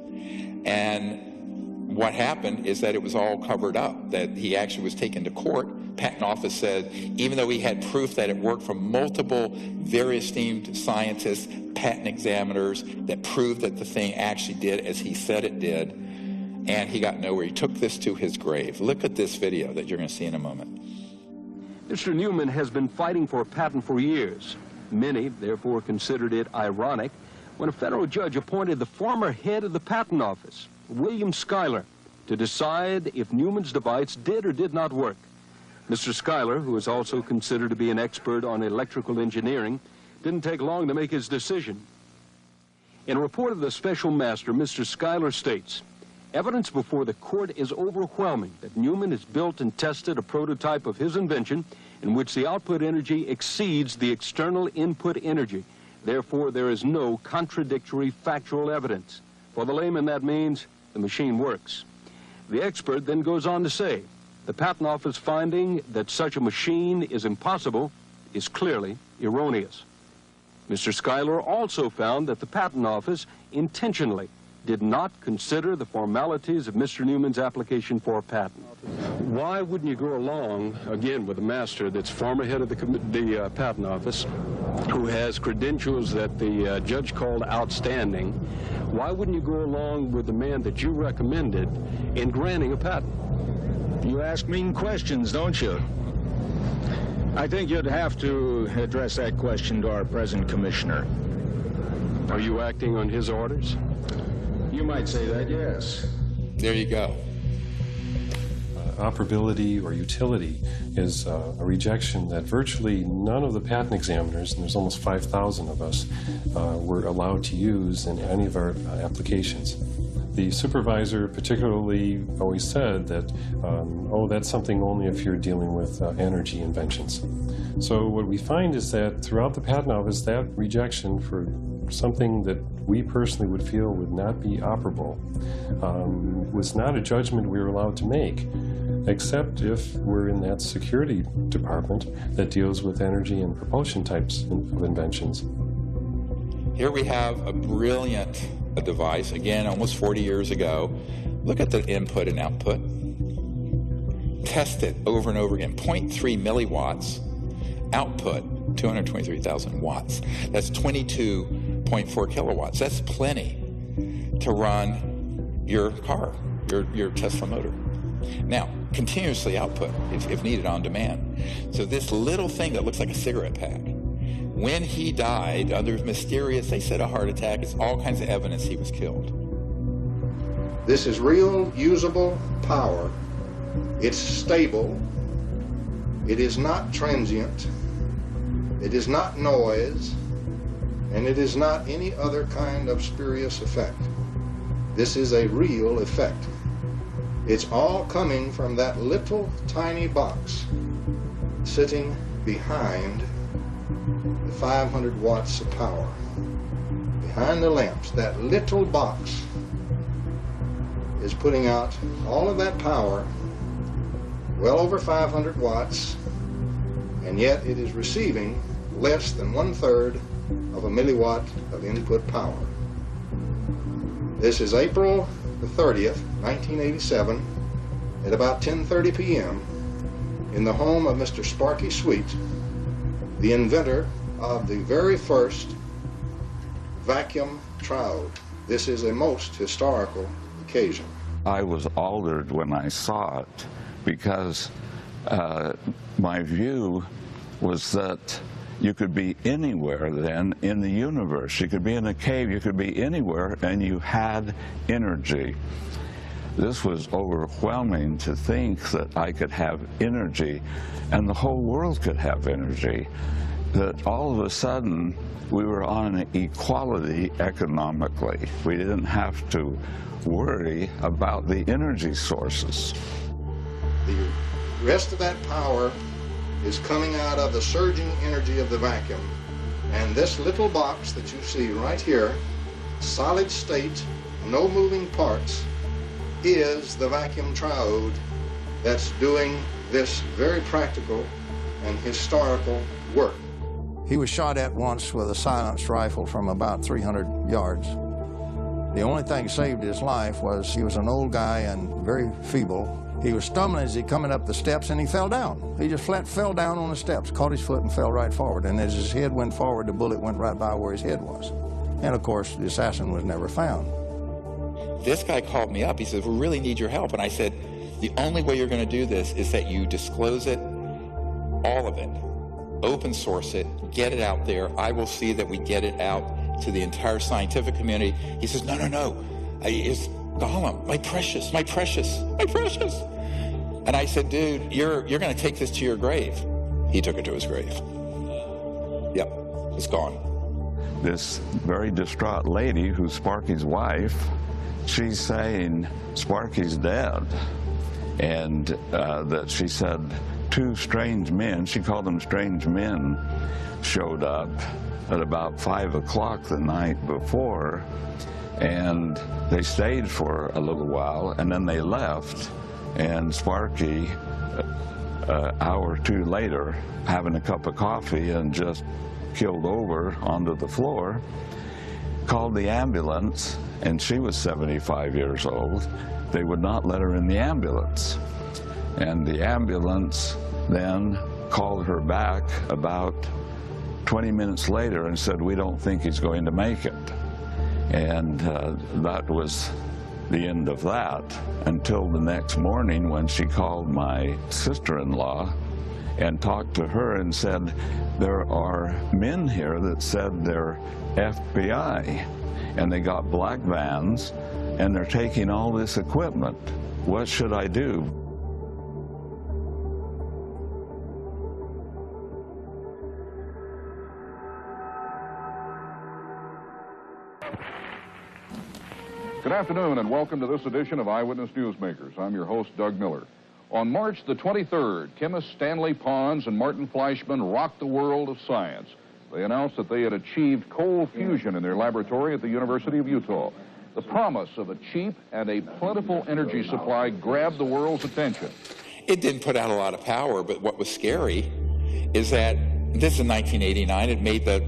And what happened is that it was all covered up, that he actually was taken to court. Patent office said, even though he had proof that it worked from multiple very esteemed scientists, patent examiners, that proved that the thing actually did as he said it did, and he got nowhere. He took this to his grave. Look at this video that you're going to see in a moment. Mr. Newman has been fighting for a patent for years. Many, therefore, considered it ironic when a federal judge appointed the former head of the patent office, William Schuyler, to decide if Newman's device did or did not work. Mr. Schuyler, who is also considered to be an expert on electrical engineering, didn't take long to make his decision. In a report of the special master, Mr. Schuyler states, evidence before the court is overwhelming that Newman has built and tested a prototype of his invention in which the output energy exceeds the external input energy. Therefore, there is no contradictory factual evidence. For the layman, that means the machine works. The expert then goes on to say, the Patent Office finding that such a machine is impossible is clearly erroneous. Mr. Schuyler also found that the Patent Office intentionally did not consider the formalities of Mr. Newman's application for a patent. Why wouldn't you go along, again, with a master that's former head of the Patent Office, who has credentials that the judge called outstanding? Why wouldn't you go along with the man that you recommended in granting a patent? You ask mean questions, don't you? I think you'd have to address that question to our present commissioner. Are you acting on his orders? You might say that, yes. There you go. Operability or utility is a rejection that virtually none of the patent examiners, and there's almost 5,000 of us, were allowed to use in any of our applications. The supervisor particularly always said that, oh, that's something only if you're dealing with energy inventions. So what we find is that throughout the Patent Office, that rejection for something that we personally would feel would not be operable was not a judgment we were allowed to make, except if we're in that security department that deals with energy and propulsion types of inventions. Here we have a brilliant device, again, almost 40 years ago. Look at the input and output. Test it over and over again. 0.3 milliwatts. Output, 223,000 watts. That's 22.4 kilowatts. That's plenty to run your car, your Tesla motor. Now, continuously output if needed on demand. So this little thing that looks like a cigarette pack, when he died under mysterious, they said a heart attack, it's all kinds of evidence he was killed. This is real, usable power. It's stable. It is not transient. It is not noise. And it is not any other kind of spurious effect. This is a real effect. It's all coming from that little tiny box sitting behind the 500 watts of power. Behind the lamps, that little box is putting out all of that power, well over 500 watts, and yet it is receiving less than 1/3 of a milliwatt of input power. This is April the 30th, 1987, at about 10:30 p.m. in the home of Mr. Sparky Sweet, the inventor of the very first vacuum triode. This is a most historical occasion. I was altered when I saw it because my view was that you could be anywhere then in the universe. You could be in a cave, you could be anywhere, and you had energy. This was overwhelming to think that I could have energy and the whole world could have energy. That all of a sudden we were on an equality economically. We didn't have to worry about the energy sources. The rest of that power is coming out of the surging energy of the vacuum. And this little box that you see right here, solid state, no moving parts, is the vacuum triode that's doing this very practical and historical work. He was shot at once with a silenced rifle from about 300 yards. The only thing saved his life was he was an old guy and very feeble. He was stumbling as he coming up the steps and he fell down. He just flat fell down on the steps, caught his foot and fell right forward. And as his head went forward, the bullet went right by where his head was. And of course, the assassin was never found. This guy called me up. He said, we really need your help. And I said, the only way you're going to do this is that you disclose it, all of it, open source it, get it out there. I will see that we get it out to the entire scientific community. He says, no, no, no. It's Gollum, my precious, my precious, my precious. And I said, dude, you're going to take this to your grave. He took it to his grave. Yep, it's gone. This very distraught lady, who's Sparky's wife, she's saying Sparky's dead. And that she said 2 strange men, she called them strange men, showed up at about 5 o'clock the night before And they stayed for a little while, and then they left, and Sparky, an hour or two later, having a cup of coffee and just killed over onto the floor, called the ambulance, and she was 75 years old. They would not let her in the ambulance. And the ambulance then called her back about 20 minutes later and said, "We don't think he's going to make it." And that was the end of that until the next morning when she called my sister-in-law and talked to her and said, "There are men here that said they're FBI, and they got black vans, and they're taking all this equipment. What should I do?" Good afternoon and welcome to this edition of Eyewitness Newsmakers. I'm your host, Doug Miller. On March the 23rd, chemists Stanley Pons and Martin Fleischmann rocked the world of science. They announced that they had achieved cold fusion in their laboratory at the University of Utah. The promise of a cheap and a plentiful energy supply grabbed the world's attention. It didn't put out a lot of power, but what was scary is that this is in 1989. It made the,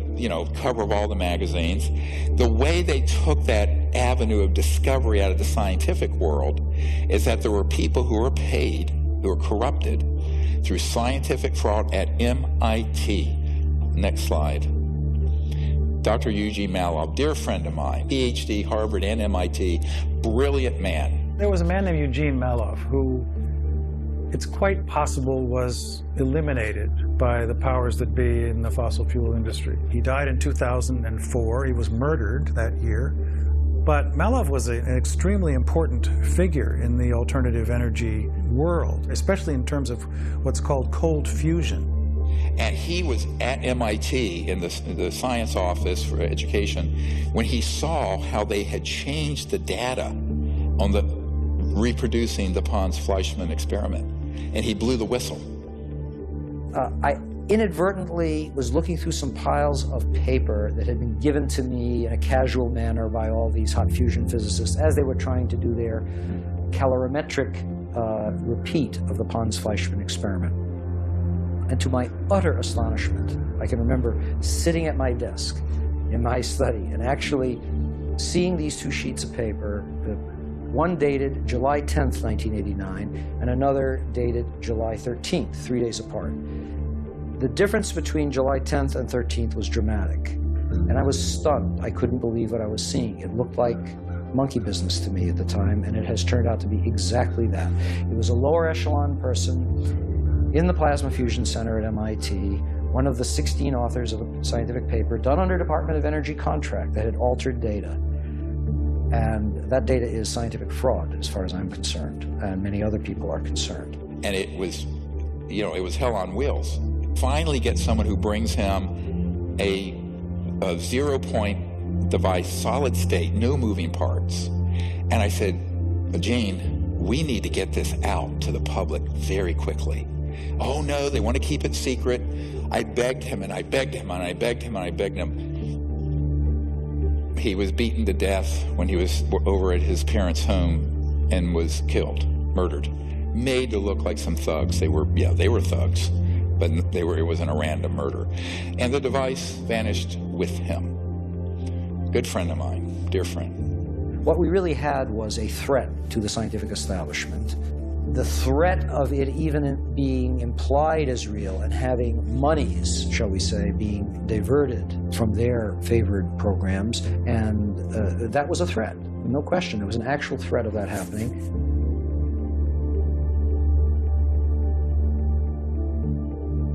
cover of all the magazines. The way they took that avenue of discovery out of the scientific world is that there were people who were paid, who were corrupted through scientific fraud at MIT. Next slide. Dr. Eugene Maloff, dear friend of mine, PhD, Harvard and MIT, brilliant man. There was a man named Eugene Maloff who it's quite possible was eliminated by the powers that be in the fossil fuel industry. He died in 2004. He was murdered that year. But Maloff was an extremely important figure in the alternative energy world, especially in terms of what's called cold fusion. And he was at MIT in the science office for education when he saw how they had changed the data on the reproducing the Pons-Fleischmann experiment. And he blew the whistle. I inadvertently was looking through some piles of paper that had been given to me in a casual manner by all these hot fusion physicists as they were trying to do their calorimetric repeat of the Pons-Fleischmann experiment. And to my utter astonishment, I can remember sitting at my desk in my study and actually seeing these two sheets of paper, one dated July 10th, 1989, and another dated July 13th, 3 days apart. The difference between July 10th and 13th was dramatic, and I was stunned. I couldn't believe what I was seeing. It looked like monkey business to me at the time, and it has turned out to be exactly that. It was a lower echelon person in the Plasma Fusion Center at MIT, one of the 16 authors of a scientific paper done under Department of Energy contract that had altered data. And that data is scientific fraud, as far as I'm concerned, and many other people are concerned. And it was, it was hell on wheels. Finally get someone who brings him a 0-point device, solid state, no moving parts. And I said, Gene, we need to get this out to the public very quickly. Oh no, they want to keep it secret. I begged him and I begged him and I begged him and I begged him. He was beaten to death when he was over at his parents' home and was killed, murdered. Made to look like some thugs. They were thugs, but it wasn't a random murder. And the device vanished with him. Good friend of mine, dear friend. What we really had was a threat to the scientific establishment. The threat of it even being implied as real and having monies, shall we say, being diverted from their favored programs, and that was a threat. No question, there was an actual threat of that happening.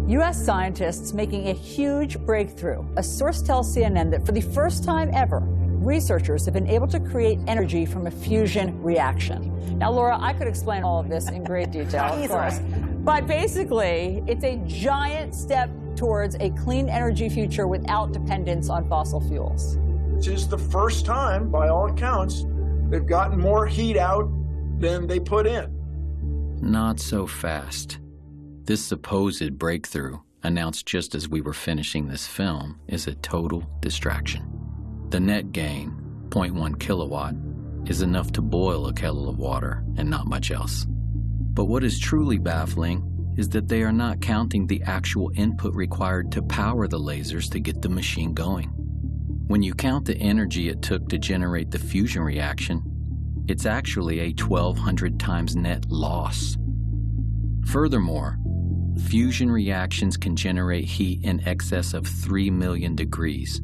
U.S. scientists making a huge breakthrough. A source tells CNN that for the first time ever, researchers have been able to create energy from a fusion reaction. Now, Laura, I could explain all of this in great detail, of course. But basically, it's a giant step towards a clean energy future without dependence on fossil fuels. This is the first time, by all accounts, they've gotten more heat out than they put in. Not so fast. This supposed breakthrough, announced just as we were finishing this film, is a total distraction. The net gain, 0.1 kilowatt, is enough to boil a kettle of water and not much else. But what is truly baffling is that they are not counting the actual input required to power the lasers to get the machine going. When you count the energy it took to generate the fusion reaction, it's actually a 1,200 times net loss. Furthermore, fusion reactions can generate heat in excess of 3 million degrees,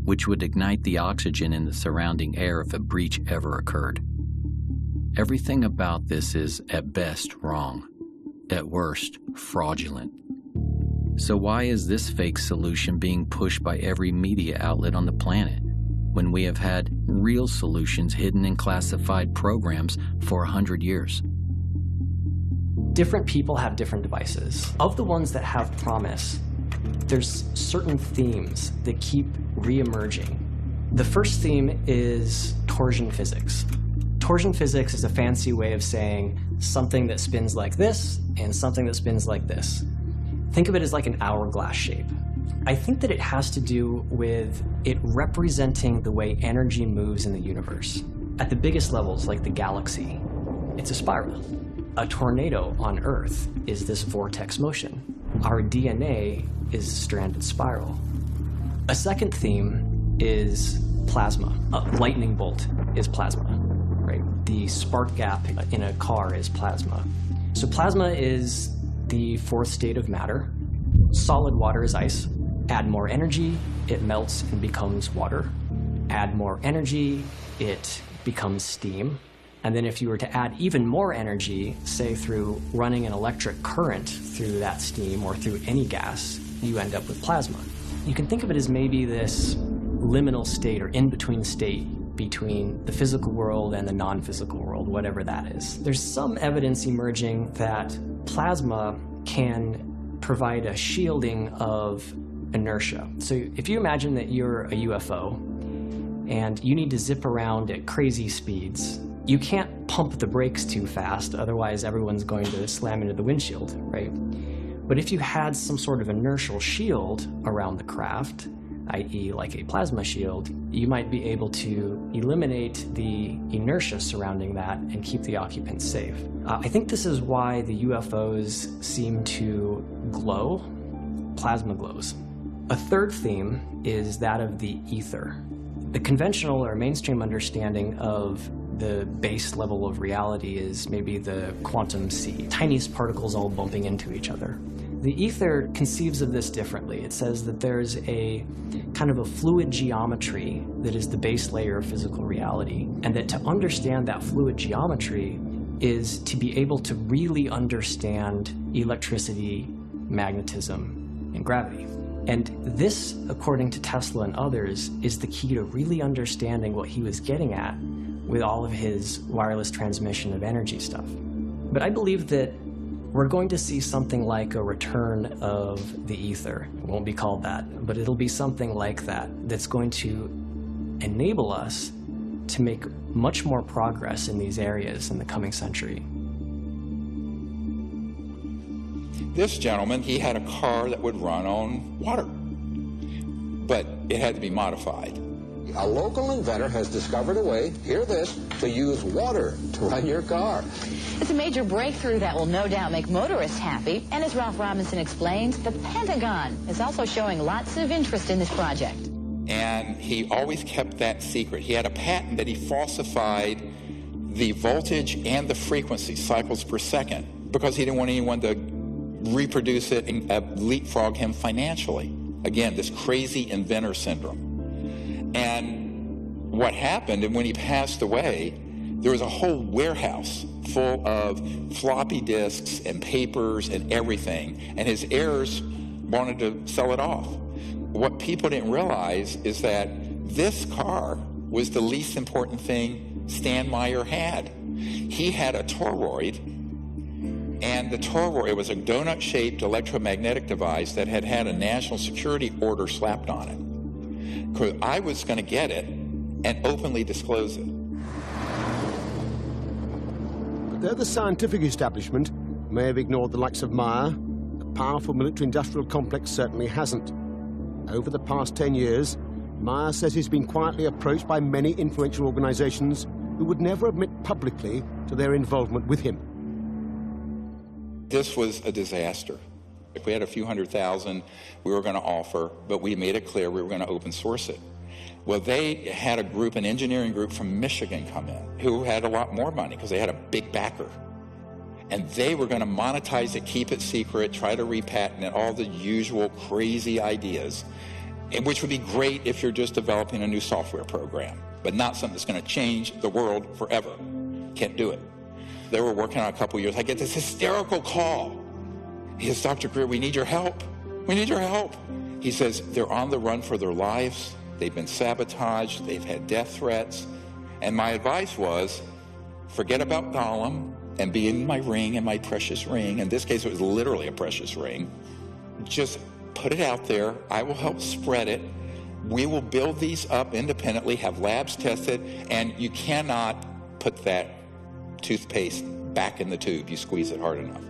which would ignite the oxygen in the surrounding air if a breach ever occurred. Everything about this is, at best, wrong, at worst, fraudulent. So why is this fake solution being pushed by every media outlet on the planet, when we have had real solutions hidden in classified programs for 100 years? Different people have different devices. Of the ones that have promise, there's certain themes that keep re-emerging. The first theme is torsion physics. Torsion physics is a fancy way of saying something that spins like this and something that spins like this. Think of it as like an hourglass shape. I think that it has to do with it representing the way energy moves in the universe. At the biggest levels, like the galaxy, it's a spiral. A tornado on Earth is this vortex motion. Our DNA is a stranded spiral. A second theme is plasma. A lightning bolt is plasma, right? The spark gap in a car is plasma. So plasma is the fourth state of matter. Solid water is ice. Add more energy, it melts and becomes water. Add more energy, it becomes steam. And then if you were to add even more energy, say through running an electric current through that steam or through any gas, you end up with plasma. You can think of it as maybe this liminal state or in-between state between the physical world and the non-physical world, whatever that is. There's some evidence emerging that plasma can provide a shielding of inertia. So if you imagine that you're a UFO and you need to zip around at crazy speeds, you can't pump the brakes too fast, otherwise everyone's going to slam into the windshield, right? But if you had some sort of inertial shield around the craft, i.e. like a plasma shield, you might be able to eliminate the inertia surrounding that and keep the occupants safe. I think this is why the UFOs seem to glow. Plasma glows. A third theme is that of the ether. The conventional or mainstream understanding of the base level of reality is maybe the quantum sea, tiniest particles all bumping into each other. The ether conceives of this differently. It says that there's a kind of a fluid geometry that is the base layer of physical reality, and that to understand that fluid geometry is to be able to really understand electricity, magnetism, and gravity. And this, according to Tesla and others, is the key to really understanding what he was getting at with all of his wireless transmission of energy stuff. But I believe that we're going to see something like a return of the ether. It won't be called that, but it'll be something like that that's going to enable us to make much more progress in these areas in the coming century. This gentleman, he had a car that would run on water, but it had to be modified. A local inventor has discovered a way, hear this, to use water to run your car. It's a major breakthrough that will no doubt make motorists happy. And as Ralph Robinson explains, the Pentagon is also showing lots of interest in this project. And he always kept that secret. He had a patent that he falsified the voltage and the frequency, cycles per second, because he didn't want anyone to reproduce it and leapfrog him financially. Again, this crazy inventor syndrome. And what happened, and when he passed away, there was a whole warehouse full of floppy disks and papers and everything, and his heirs wanted to sell it off. What people didn't realize is that this car was the least important thing Stan Meyer had. He had a toroid, and the toroid was a donut-shaped electromagnetic device that had had a national security order slapped on it. Because I was going to get it and openly disclose it. Though the scientific establishment may have ignored the likes of Meyer, the powerful military-industrial complex certainly hasn't. Over the past 10 years, Meyer says he's been quietly approached by many influential organizations who would never admit publicly to their involvement with him. This was a disaster. If we had a few $100,000 we were going to offer, but we made it clear we were going to open source it. Well, they had a group, an engineering group from Michigan come in, who had a lot more money because they had a big backer. And they were going to monetize it, keep it secret, try to repatent it, all the usual crazy ideas, which would be great if you're just developing a new software program, but not something that's going to change the world forever. Can't do it. They were working on a couple years. I get this hysterical call. He says, Dr. Greer, we need your help. We need your help. He says, they're on the run for their lives. They've been sabotaged. They've had death threats. And my advice was, forget about Gollum and be in my ring, in my precious ring. In this case, it was literally a precious ring. Just put it out there. I will help spread it. We will build these up independently, have labs tested, and you cannot put that toothpaste back in the tube. You squeeze it hard enough.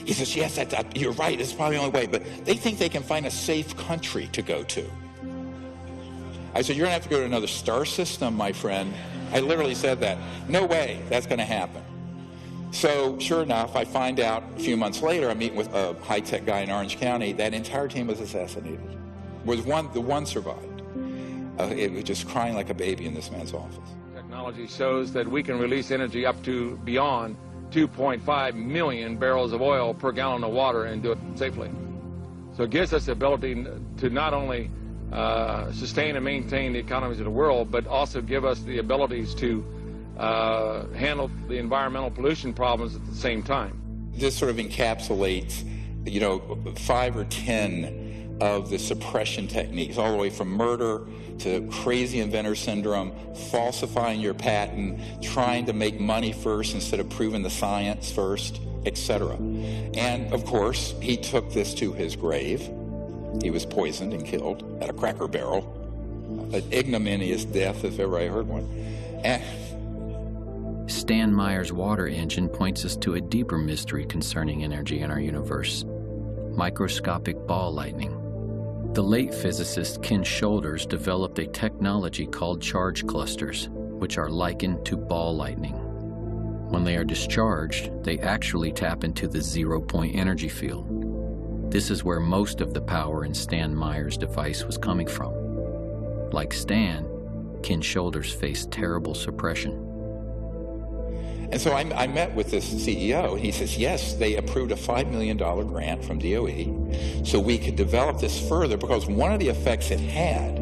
He says, yes, you're right. It's probably the only way. But they think they can find a safe country to go to. I said, you're going to have to go to another star system, my friend. I literally said that. No way that's going to happen. So sure enough, I find out a few months later, I'm meeting with a high-tech guy in Orange County. That entire team was assassinated. The one survived. It was just crying like a baby in this man's office. Technology shows that we can release energy up to beyond 2.5 million barrels of oil per gallon of water and do it safely. So it gives us the ability to not only sustain and maintain the economies of the world, but also give us the abilities to handle the environmental pollution problems at the same time. This sort of encapsulates, 5 or 10 of the suppression techniques, all the way from murder to crazy inventor syndrome, falsifying your patent, trying to make money first instead of proving the science first, etc. And of course, he took this to his grave. He was poisoned and killed at a Cracker Barrel. An ignominious death, if ever I heard one. Stan Meyer's water engine points us to a deeper mystery concerning energy in our universe: microscopic ball lightning. The late physicist Ken Shoulders developed a technology called charge clusters, which are likened to ball lightning. When they are discharged, they actually tap into the zero-point energy field. This is where most of the power in Stan Meyer's device was coming from. Like Stan, Ken Shoulders faced terrible suppression. And so I met with this CEO, and he says, yes, they approved a $5 million grant from DOE so we could develop this further, because one of the effects it had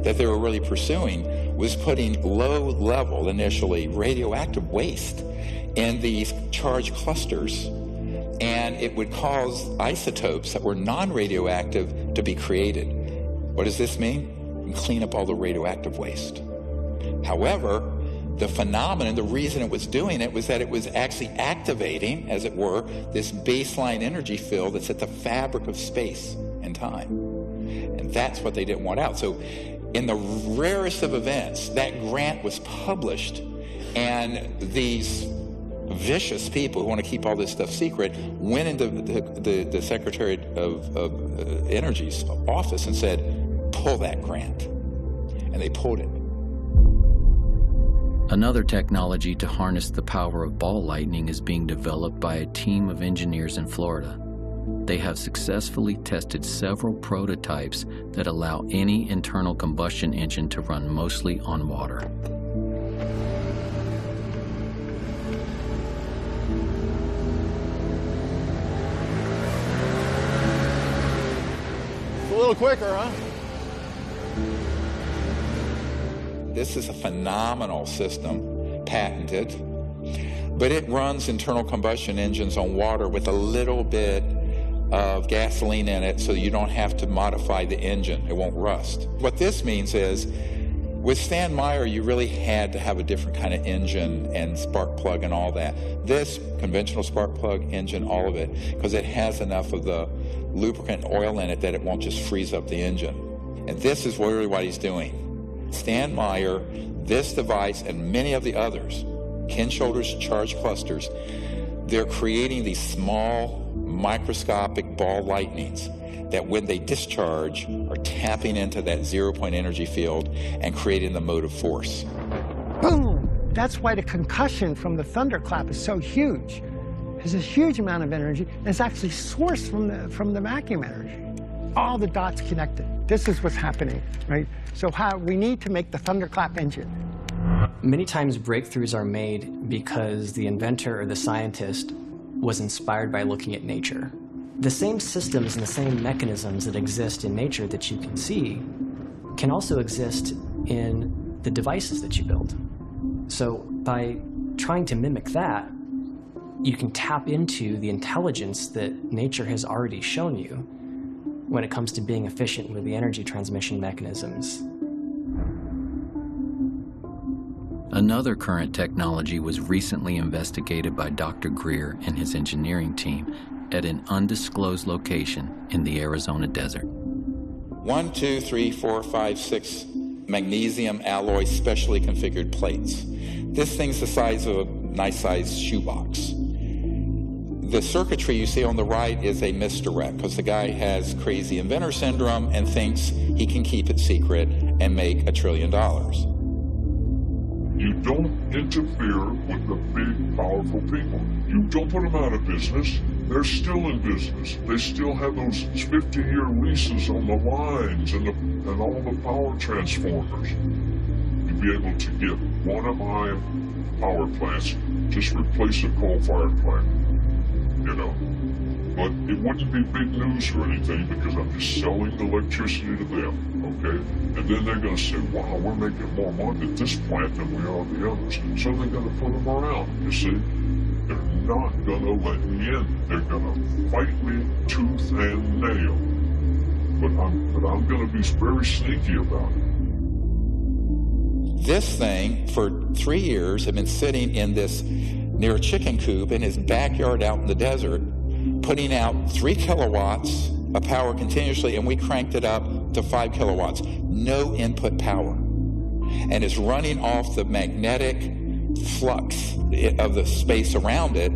that they were really pursuing was putting low-level, initially, radioactive waste in these charge clusters, and it would cause isotopes that were non-radioactive to be created. What does this mean? You can clean up all the radioactive waste. However, the phenomenon, the reason it was doing it was that it was actually activating, as it were, this baseline energy field that's at the fabric of space and time. And that's what they didn't want out. So in the rarest of events, that grant was published, and these vicious people who want to keep all this stuff secret went into the Secretary of Energy's office and said, pull that grant. And they pulled it. Another technology to harness the power of ball lightning is being developed by a team of engineers in Florida. They have successfully tested several prototypes that allow any internal combustion engine to run mostly on water. It's a little quicker, huh? This is a phenomenal system, patented, but it runs internal combustion engines on water with a little bit of gasoline in it so you don't have to modify the engine. It won't rust. What this means is, with Stan Meyer, you really had to have a different kind of engine and spark plug and all that. This conventional spark plug engine, all of it, because it has enough of the lubricant oil in it that it won't just freeze up the engine. And this is really what he's doing. Stan Meyer, this device, and many of the others, Ken Shoulders charge clusters, they're creating these small microscopic ball lightnings that when they discharge are tapping into that zero-point energy field and creating the motive force. Boom! That's why the concussion from the thunderclap is so huge. There's a huge amount of energy that's actually sourced from the vacuum energy. All the dots connected. This is what's happening, right? So we need to make the thunderclap engine. Many times breakthroughs are made because the inventor or the scientist was inspired by looking at nature. The same systems and the same mechanisms that exist in nature that you can see can also exist in the devices that you build. So by trying to mimic that, you can tap into the intelligence that nature has already shown you when it comes to being efficient with the energy transmission mechanisms. Another current technology was recently investigated by Dr. Greer and his engineering team at an undisclosed location in the Arizona desert. 1, 2, 3, 4, 5, 6 magnesium alloy specially configured plates. This thing's the size of a nice-sized shoebox. The circuitry you see on the right is a misdirect because the guy has crazy inventor syndrome and thinks he can keep it secret and make $1 trillion. You don't interfere with the big, powerful people. You don't put them out of business. They're still in business. They still have those 50-year leases on the lines and all the power transformers. You'd be able to get one of my power plants, just replace a coal-fired plant, you know. But it wouldn't be big news or anything because I'm just selling the electricity to them, okay? And then they're going to say, wow, we're making more money at this plant than we are the others. So they're going to put them around, you see? They're not going to let me in. They're going to fight me tooth and nail. But I'm going to be very sneaky about it. This thing, for 3 years, had been sitting in this, near a chicken coop in his backyard out in the desert, putting out 3 kilowatts of power continuously, and we cranked it up to 5 kilowatts. No input power. And it's running off the magnetic flux of the space around it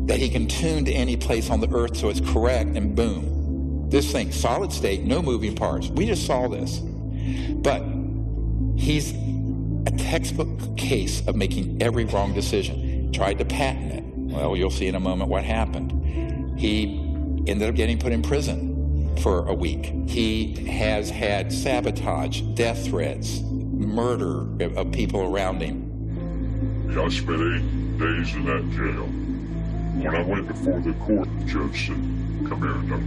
that he can tune to any place on the earth so it's correct, and boom. This thing, solid state, no moving parts. We just saw this. But he's a textbook case of making every wrong decision. Tried to patent it. Well, you'll see in a moment what happened. He ended up getting put in prison for a week. He has had sabotage, death threats, murder of people around him. I spent 8 days in that jail. When I went before the court, the judge said, come here, Doug.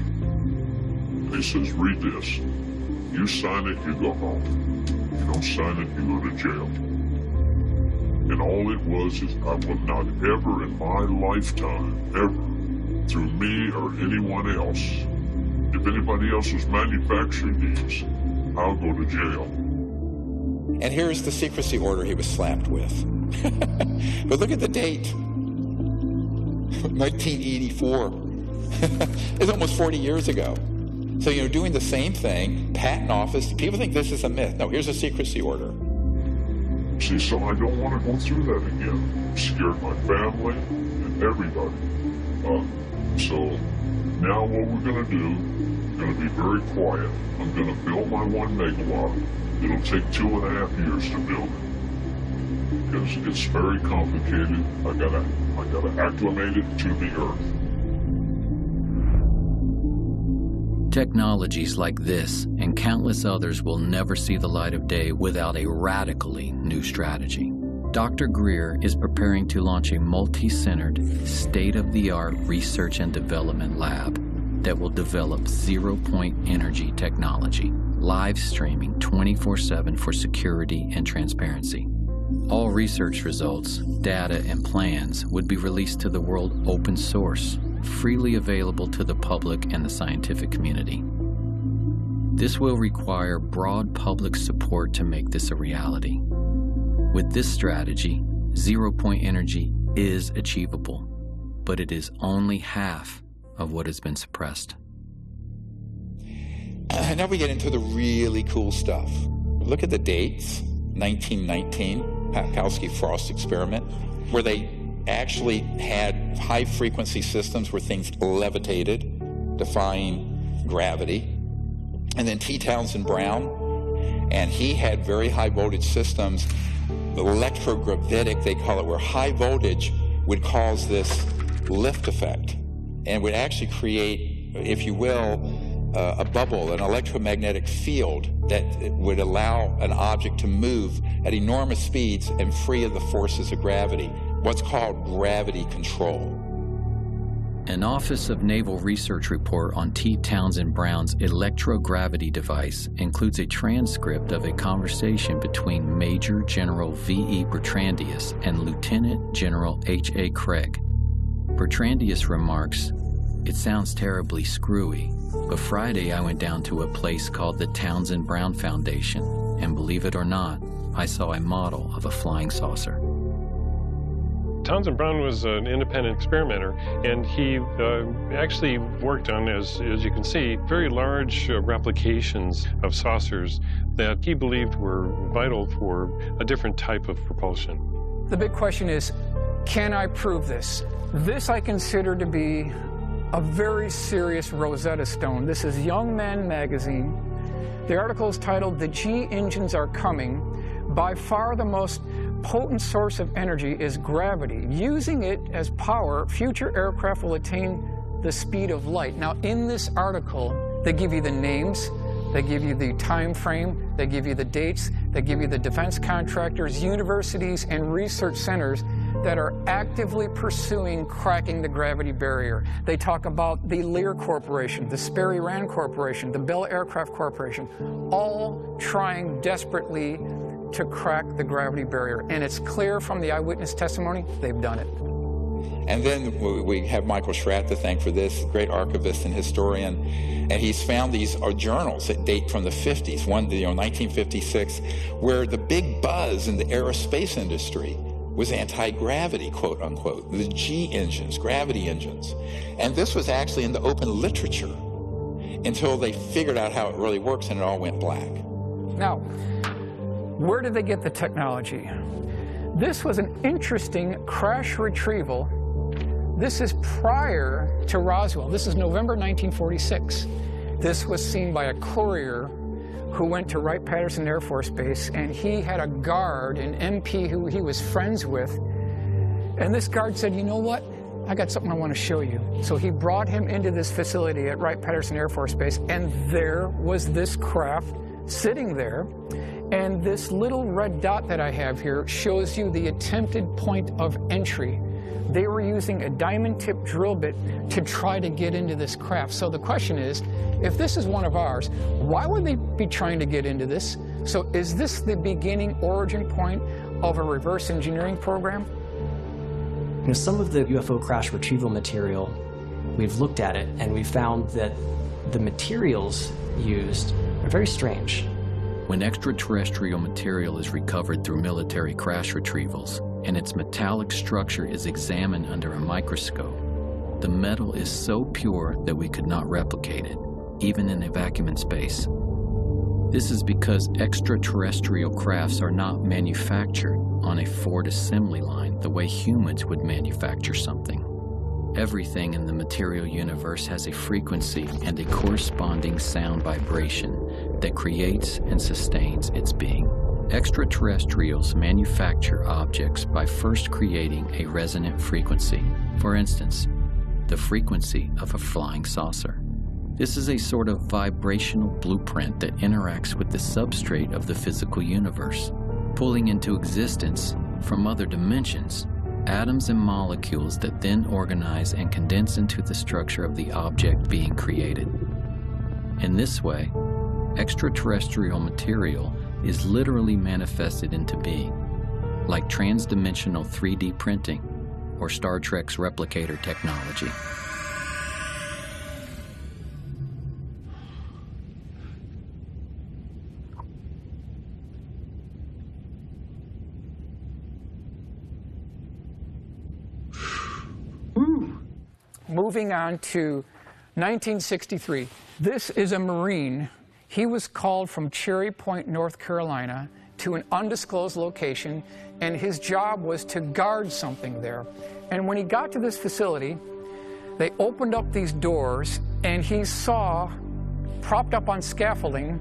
He says, read this. You sign it, you go home. You don't sign it, you go to jail. And all it was is I will not ever in my lifetime, ever, through me or anyone else, if anybody else was manufacturing these, I'll go to jail. And here's the secrecy order he was slapped with. But look at the date. 1984. It's almost 40 years ago. So, you know, doing the same thing, patent office, people think this is a myth. No, here's a secrecy order. See, so I don't want to go through that again. I'm scared my family and everybody. So now what we're going to do, we're going to be very quiet. I'm going to build my 1 megawatt. It'll take 2.5 years to build it because it's very complicated. I gotta acclimate it to the earth. Technologies like this and countless others will never see the light of day without a radically new strategy. Dr. Greer is preparing to launch a multi-centered, state-of-the-art research and development lab that will develop zero-point energy technology, live streaming 24/7 for security and transparency. All research results, data, and plans would be released to the world open source, freely available to the public and the scientific community. This will require broad public support to make this a reality. With this strategy, zero-point energy is achievable, but it is only half of what has been suppressed. Now we get into the really cool stuff. Look at the dates. 1919, Kapowski-Frost experiment, where they actually had high-frequency systems where things levitated, defying gravity. And then T. Townsend Brown, and he had very high voltage systems, electrogravitic they call it, where high voltage would cause this lift effect and would actually create, if you will, a bubble, an electromagnetic field that would allow an object to move at enormous speeds and free of the forces of gravity, what's called gravity control. An Office of Naval Research report on T. Townsend Brown's electrogravity device includes a transcript of a conversation between Major General V.E. Bertrandius and Lieutenant General H.A. Craig. Bertrandius remarks, "It sounds terribly screwy, but Friday I went down to a place called the Townsend Brown Foundation, and believe it or not, I saw a model of a flying saucer." Townsend Brown was an independent experimenter, and he actually worked on, as you can see, very large replications of saucers that he believed were vital for a different type of propulsion. The big question is, can I prove this? This I consider to be a very serious Rosetta Stone. This is Young Man magazine. The article is titled, "The G Engines Are Coming." By far the most potent source of energy is gravity. Using it as power, future aircraft will attain the speed of light. Now, in this article, they give you the names, they give you the time frame, they give you the dates, they give you the defense contractors, universities, and research centers that are actively pursuing cracking the gravity barrier. They talk about the Lear Corporation, the Sperry Rand Corporation, the Bell Aircraft Corporation, all trying desperately to crack the gravity barrier. And it's clear from the eyewitness testimony, they've done it. And then we have Michael Schratt to thank for this, great archivist and historian. And he's found these journals that date from the 50s, one, 1956, where the big buzz in the aerospace industry was anti-gravity, quote unquote, the G engines, gravity engines. And this was actually in the open literature until they figured out how it really works, and it all went black. Now, where did they get the technology? This was an interesting crash retrieval. This is prior to Roswell. This is November 1946. This was seen by a courier who went to Wright-Patterson Air Force Base, and he had a guard, an MP who he was friends with, and this guard said, "You know what? I got something I want to show you." So he brought him into this facility at Wright-Patterson Air Force Base, and there was this craft sitting there. And this little red dot that I have here shows you the attempted point of entry. They were using a diamond tip drill bit to try to get into this craft. So the question is, if this is one of ours, why would they be trying to get into this? So is this the beginning origin point of a reverse engineering program? You know, some of the UFO crash retrieval material, we've looked at it and we found that the materials used are very strange. When extraterrestrial material is recovered through military crash retrievals and its metallic structure is examined under a microscope, the metal is so pure that we could not replicate it, even in a vacuum in space. This is because extraterrestrial crafts are not manufactured on a Ford assembly line the way humans would manufacture something. Everything in the material universe has a frequency and a corresponding sound vibration that creates and sustains its being. Extraterrestrials manufacture objects by first creating a resonant frequency. For instance, the frequency of a flying saucer. This is a sort of vibrational blueprint that interacts with the substrate of the physical universe, pulling into existence from other dimensions atoms and molecules that then organize and condense into the structure of the object being created. In this way, extraterrestrial material is literally manifested into being, like transdimensional 3D printing or Star Trek's replicator technology. Moving on to 1963. This is a Marine. He was called from Cherry Point, North Carolina, to an undisclosed location, and his job was to guard something there. And when he got to this facility, they opened up these doors, and he saw propped up on scaffolding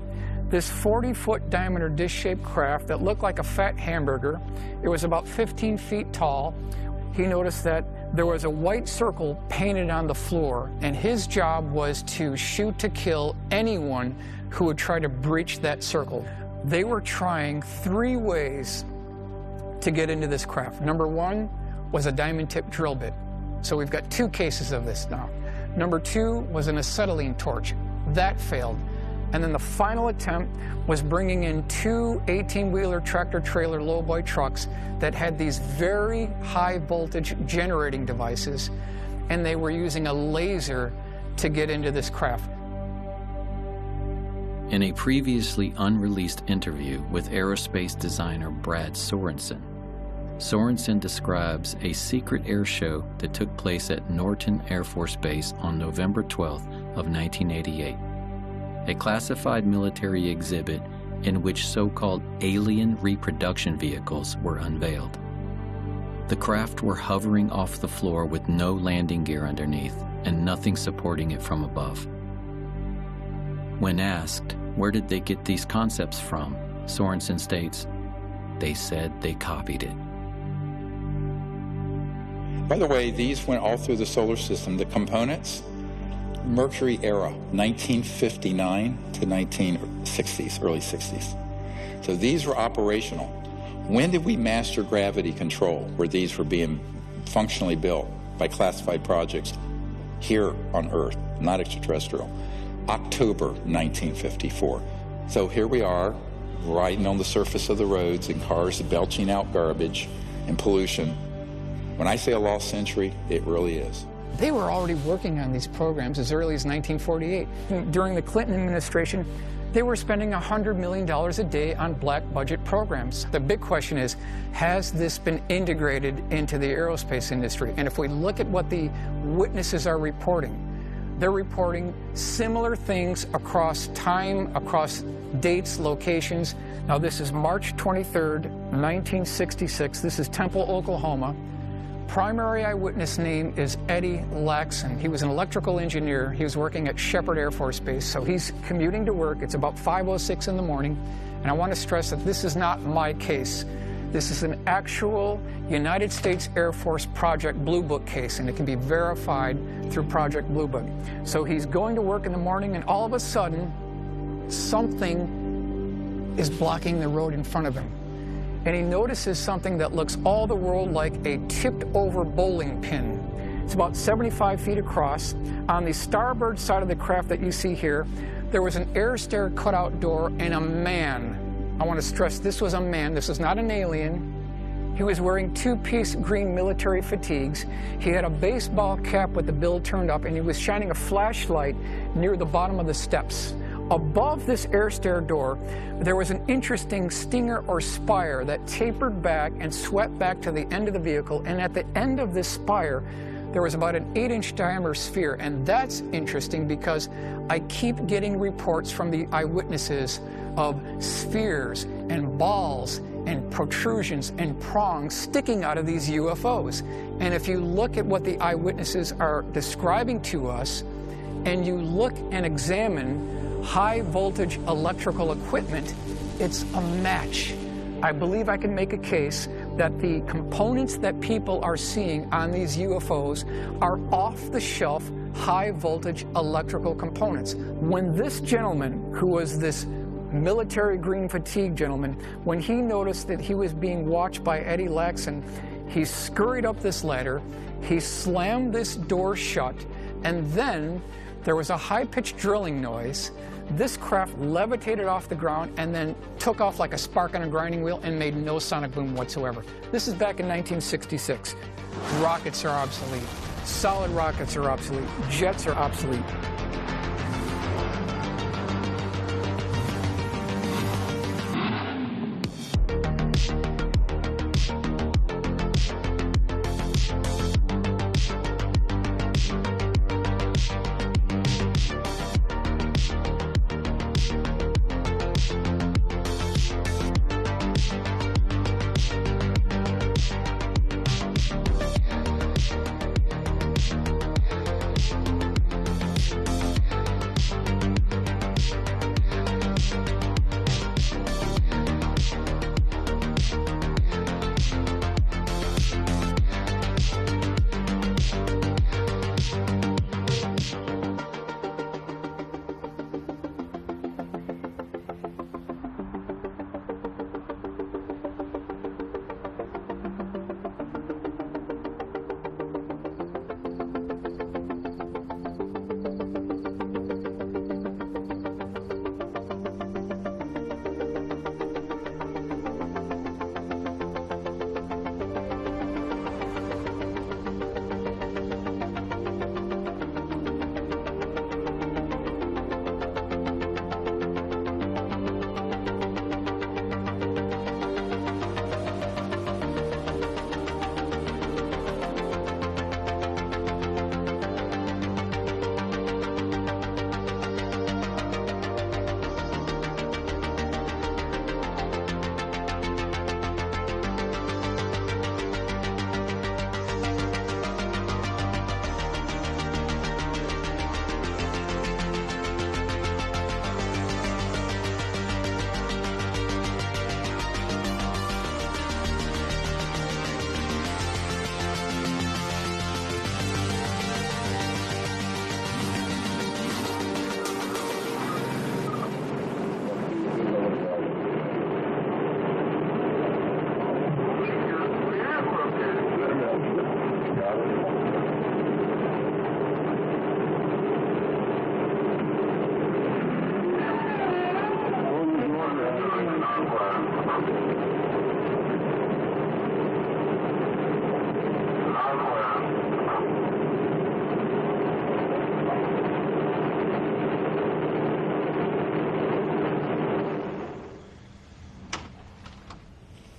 this 40-foot diameter dish-shaped craft that looked like a fat hamburger. It was about 15 feet tall. He noticed that there was a white circle painted on the floor, and his job was to shoot to kill anyone who would try to breach that circle. They were trying 3 ways to get into this craft. Number 1 was a diamond-tipped drill bit. So we've got 2 cases of this now. Number 2 was an acetylene torch. That failed. And then the final attempt was bringing in 2 18-wheeler tractor-trailer lowboy trucks that had these very high-voltage generating devices, and they were using a laser to get into this craft. In a previously unreleased interview with aerospace designer Brad Sorensen, Sorensen describes a secret air show that took place at Norton Air Force Base on November 12th of 1988. A classified military exhibit in which so-called alien reproduction vehicles were unveiled. The craft were hovering off the floor with no landing gear underneath and nothing supporting it from above. When asked, where did they get these concepts from, Sorensen states, they said they copied it. By the way, these went all through the solar system. The components, Mercury era, 1959 to 1960s, early 60s. So these were operational. When did we master gravity control, where these were being functionally built by classified projects here on Earth, not extraterrestrial? October 1954. So here we are, riding on the surface of the roads in cars belching out garbage and pollution. When I say a lost century, it really is. They were already working on these programs as early as 1948. During the Clinton administration, they were spending $100 million a day on black budget programs. The big question is, has this been integrated into the aerospace industry? And if we look at what the witnesses are reporting, they're reporting similar things across time, across dates, locations. Now this is March 23rd, 1966. This is Temple, Oklahoma. Primary eyewitness name is Eddie Laxon. He was an electrical engineer. He was working at Sheppard Air Force Base, so he's commuting to work. It's about 5:06 in the morning, and I want to stress that this is not my case. This is an actual United States Air Force Project Blue Book case, and it can be verified through Project Blue Book. So he's going to work in the morning, and all of a sudden, something is blocking the road in front of him. And he notices something that looks all the world like a tipped-over bowling pin. It's about 75 feet across. On the starboard side of the craft that you see here, there was an air stair cutout door and a man. I want to stress this was a man. This is not an alien. He was wearing 2-piece green military fatigues. He had a baseball cap with the bill turned up, and he was shining a flashlight near the bottom of the steps. Above this air stair door, there was an interesting stinger or spire that tapered back and swept back to the end of the vehicle, and at the end of this spire, there was about an 8-inch diameter sphere, and that's interesting because I keep getting reports from the eyewitnesses of spheres and balls and protrusions and prongs sticking out of these UFOs. And if you look at what the eyewitnesses are describing to us, and you look and examine high voltage electrical equipment, it's a match. I believe I can make a case that the components that people are seeing on these UFOs are off-the-shelf high voltage electrical components. When this gentleman, who was this military green fatigue gentleman, when he noticed that he was being watched by Eddie Laxon, he scurried up this ladder, he slammed this door shut, and then there was a high-pitched drilling noise. This craft levitated off the ground and then took off like a spark on a grinding wheel and made no sonic boom whatsoever. This is back in 1966. Rockets are obsolete. Solid rockets are obsolete. Jets are obsolete.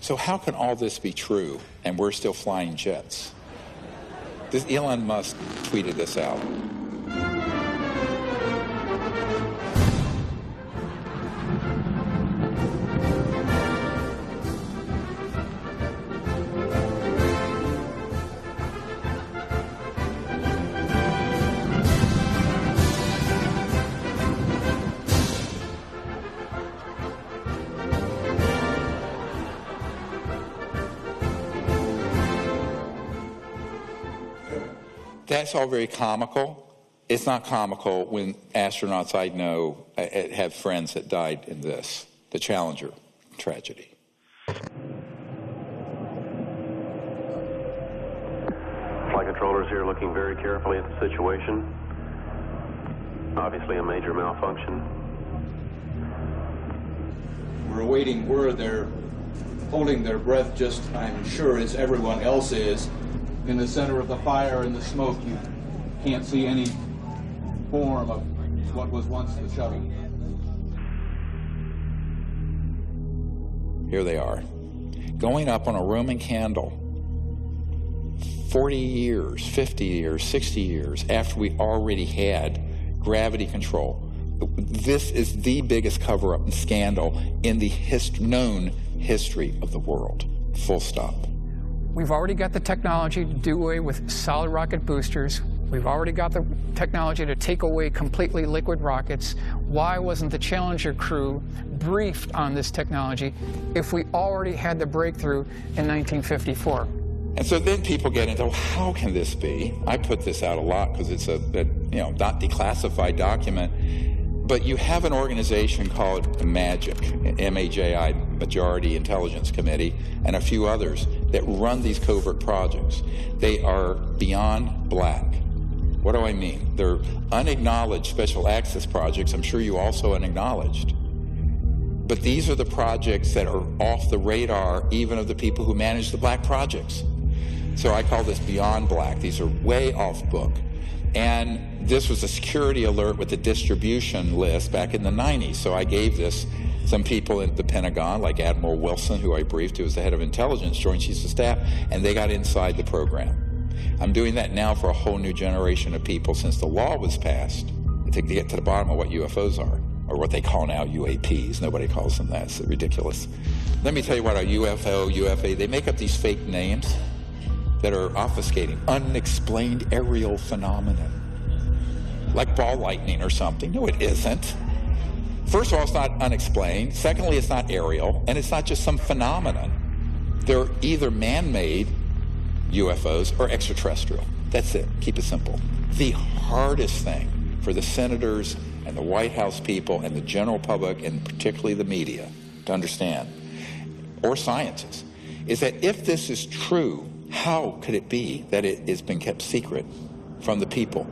So how can all this be true and we're still flying jets? This Elon Musk tweeted this out. That's all very comical. It's not comical when astronauts I know have friends that died in this, the Challenger tragedy. Flight controllers here looking very carefully at the situation. Obviously a major malfunction. We're awaiting word. They're holding their breath just, I'm sure, as everyone else is. In the center of the fire and the smoke, you can't see any form of what was once the shuttle. Here they are, going up on a Roman candle 40 years, 50 years, 60 years after we already had gravity control. This is the biggest cover-up and scandal in the known history of the world, full stop. We've already got the technology to do away with solid rocket boosters. We've already got the technology to take away completely liquid rockets. Why wasn't the Challenger crew briefed on this technology if we already had the breakthrough in 1954? And so then people get into, how can this be? I put this out a lot because it's a not declassified document. But you have an organization called MAGIC, M-A-J-I, Majority Intelligence Committee, and a few others that run these covert projects. They are beyond black. What do I mean? They're unacknowledged special access projects. I'm sure you also unacknowledged. But these are the projects that are off the radar, even of the people who manage the black projects. So I call this beyond black. These are way off book. And this was a security alert with the distribution list back in the 90s. So I gave this some people at the Pentagon, like Admiral Wilson, who I briefed, who was the head of intelligence, Joint Chiefs of Staff, and they got inside the program. I'm doing that now for a whole new generation of people since the law was passed to get to the bottom of what UFOs are, or what they call now UAPs. Nobody calls them that. It's ridiculous. Let me tell you what a UFO, UFA, they make up these fake names that are obfuscating. Unexplained aerial phenomenon. Like ball lightning or something. No, it isn't. First of all, it's not unexplained. Secondly, it's not aerial. And it's not just some phenomenon. They're either man-made UFOs or extraterrestrial. That's it. Keep it simple. The hardest thing for the senators and the White House people and the general public, and particularly the media, to understand, or scientists, is that if this is true, how could it be that it has been kept secret from the people?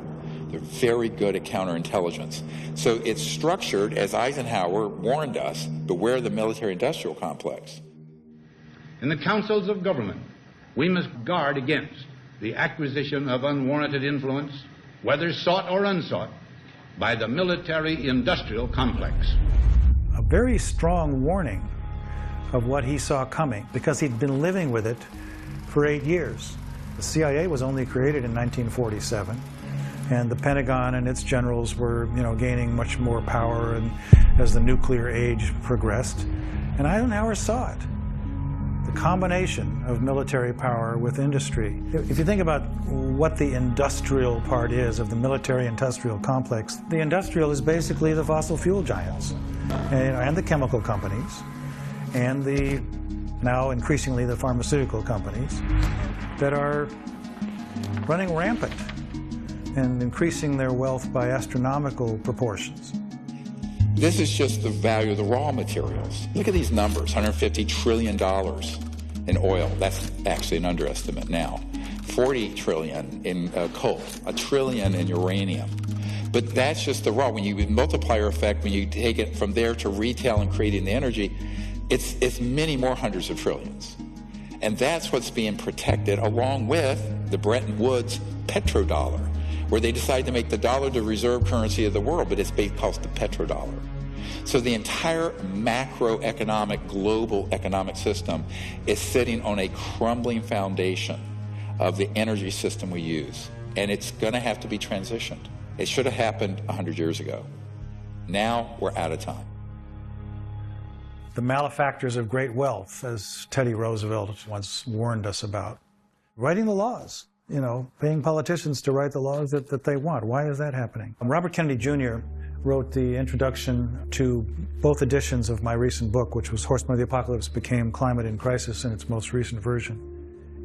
They're very good at counterintelligence. So it's structured, as Eisenhower warned us, beware the military-industrial complex. In the councils of government, we must guard against the acquisition of unwarranted influence, whether sought or unsought, by the military-industrial complex. A very strong warning of what he saw coming, because he'd been living with it for 8 years. The CIA was only created in 1947, and the Pentagon and its generals were, gaining much more power and as the nuclear age progressed. And Eisenhower saw it. The combination of military power with industry. If you think about what the industrial part is of the military-industrial complex, the industrial is basically the fossil fuel giants and the chemical companies and the now increasingly the pharmaceutical companies that are running rampant and increasing their wealth by astronomical proportions. This is just the value of the raw materials. Look at these numbers, $150 trillion in oil. That's actually an underestimate now. $40 trillion in coal, $1 trillion in uranium. But that's just the raw. When you multiplier effect, when you take it from there to retail and creating the energy, it's many more hundreds of trillions. And that's what's being protected along with the Bretton Woods petrodollar, where they decided to make the dollar the reserve currency of the world, but it's based called the petrodollar. So the entire macroeconomic, global economic system is sitting on a crumbling foundation of the energy system we use. And it's going to have to be transitioned. It should have happened 100 years ago. Now we're out of time. The malefactors of great wealth, as Teddy Roosevelt once warned us about. Writing the laws, paying politicians to write the laws that they want. Why is that happening? Robert Kennedy Jr. wrote the introduction to both editions of my recent book, which was Horsemen of the Apocalypse Became Climate in Crisis in its most recent version.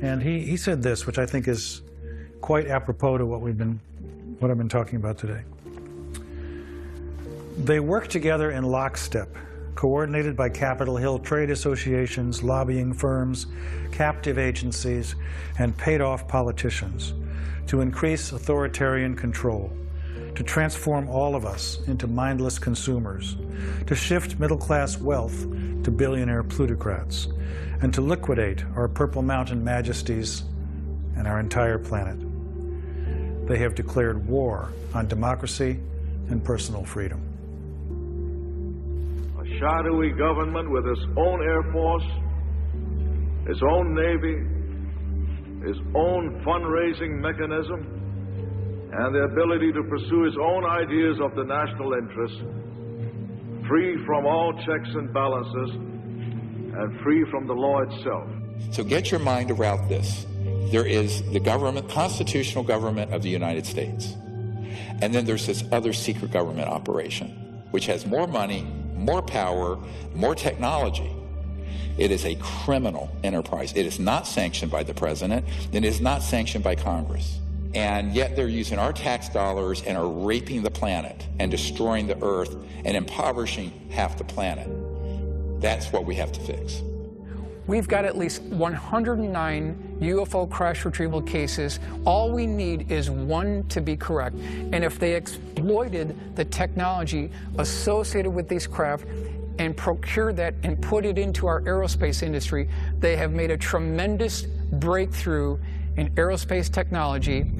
And he said this, which I think is quite apropos to what I've been talking about today. They work together in lockstep, coordinated by Capitol Hill trade associations, lobbying firms, captive agencies, and paid-off politicians to increase authoritarian control, to transform all of us into mindless consumers, to shift middle-class wealth to billionaire plutocrats, and to liquidate our Purple Mountain majesties and our entire planet. They have declared war on democracy and personal freedom. A shadowy government with its own Air Force, its own Navy, its own fundraising mechanism, and the ability to pursue its own ideas of the national interest, free from all checks and balances, and free from the law itself. So get your mind around this. There is the government, constitutional government of the United States. And then there's this other secret government operation, which has more money, more power, more technology. It is a criminal enterprise. It is not sanctioned by the president, and it is not sanctioned by Congress. And yet they're using our tax dollars and are raping the planet and destroying the earth and impoverishing half the planet. That's what we have to fix. We've got at least 109 UFO crash retrieval cases. All we need is one to be correct. And if they exploited the technology associated with these craft and procure that and put it into our aerospace industry, they have made a tremendous breakthrough in aerospace technology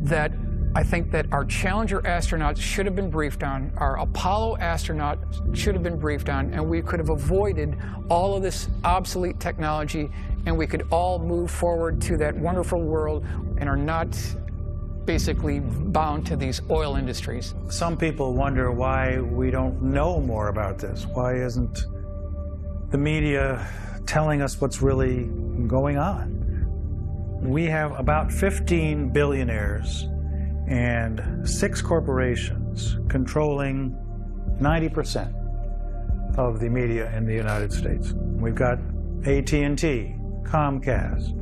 that I think that our Challenger astronauts should have been briefed on, our Apollo astronauts should have been briefed on, and we could have avoided all of this obsolete technology, and we could all move forward to that wonderful world and are not basically bound to these oil industries. Some people wonder why we don't know more about this. Why isn't the media telling us what's really going on? We have about 15 billionaires and 6 corporations controlling 90% of the media in the United States. We've got AT&T, Comcast,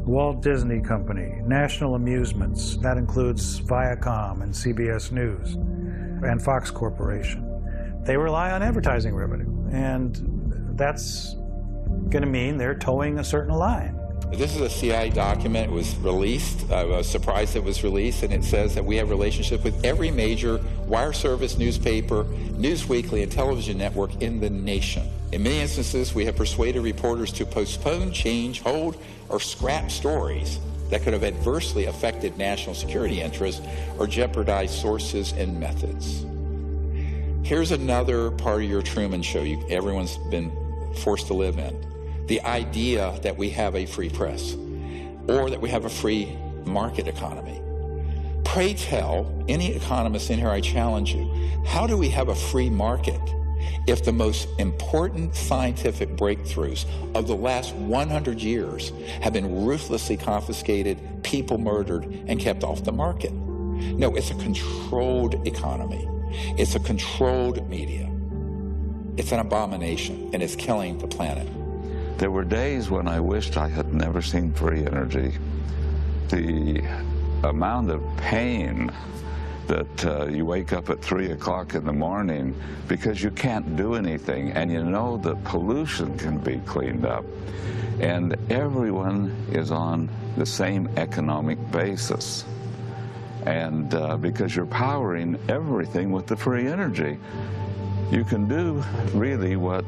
Walt Disney Company, National Amusements, that includes Viacom and CBS News, and Fox Corporation. They rely on advertising revenue, and that's going to mean they're towing a certain line. This is a CIA document. It was released. I was surprised it was released, and it says that we have relationships with every major wire service, newspaper, news weekly, and television network in the nation. In many instances, we have persuaded reporters to postpone, change, hold, or scrap stories that could have adversely affected national security interests or jeopardized sources and methods. Here's another part of your Truman Show everyone's been forced to live in. The idea that we have a free press or that we have a free market economy. Pray tell any economist in here, I challenge you, how do we have a free market if the most important scientific breakthroughs of the last 100 years have been ruthlessly confiscated, people murdered, and kept off the market? No, it's a controlled economy. It's a controlled media. It's an abomination, and it's killing the planet. There were days when I wished I had never seen free energy. The amount of pain that you wake up at 3 o'clock in the morning because you can't do anything, and you know that pollution can be cleaned up. And everyone is on the same economic basis. And because you're powering everything with the free energy, you can do really what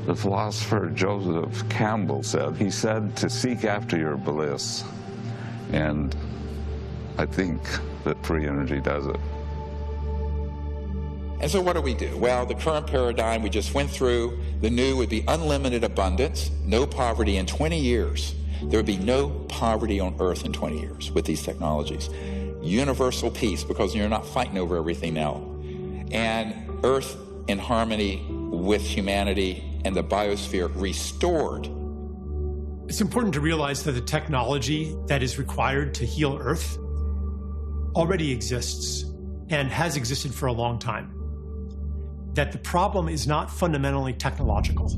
the philosopher Joseph Campbell said. He said to seek after your bliss. And I think that free energy does it. And so what do we do? Well, the current paradigm we just went through, the new would be unlimited abundance, no poverty in 20 years. There would be no poverty on Earth in 20 years with these technologies. Universal peace, because you're not fighting over everything now. And Earth in harmony with humanity and the biosphere restored. It's important to realize that the technology that is required to heal Earth already exists and has existed for a long time. That the problem is not fundamentally technological.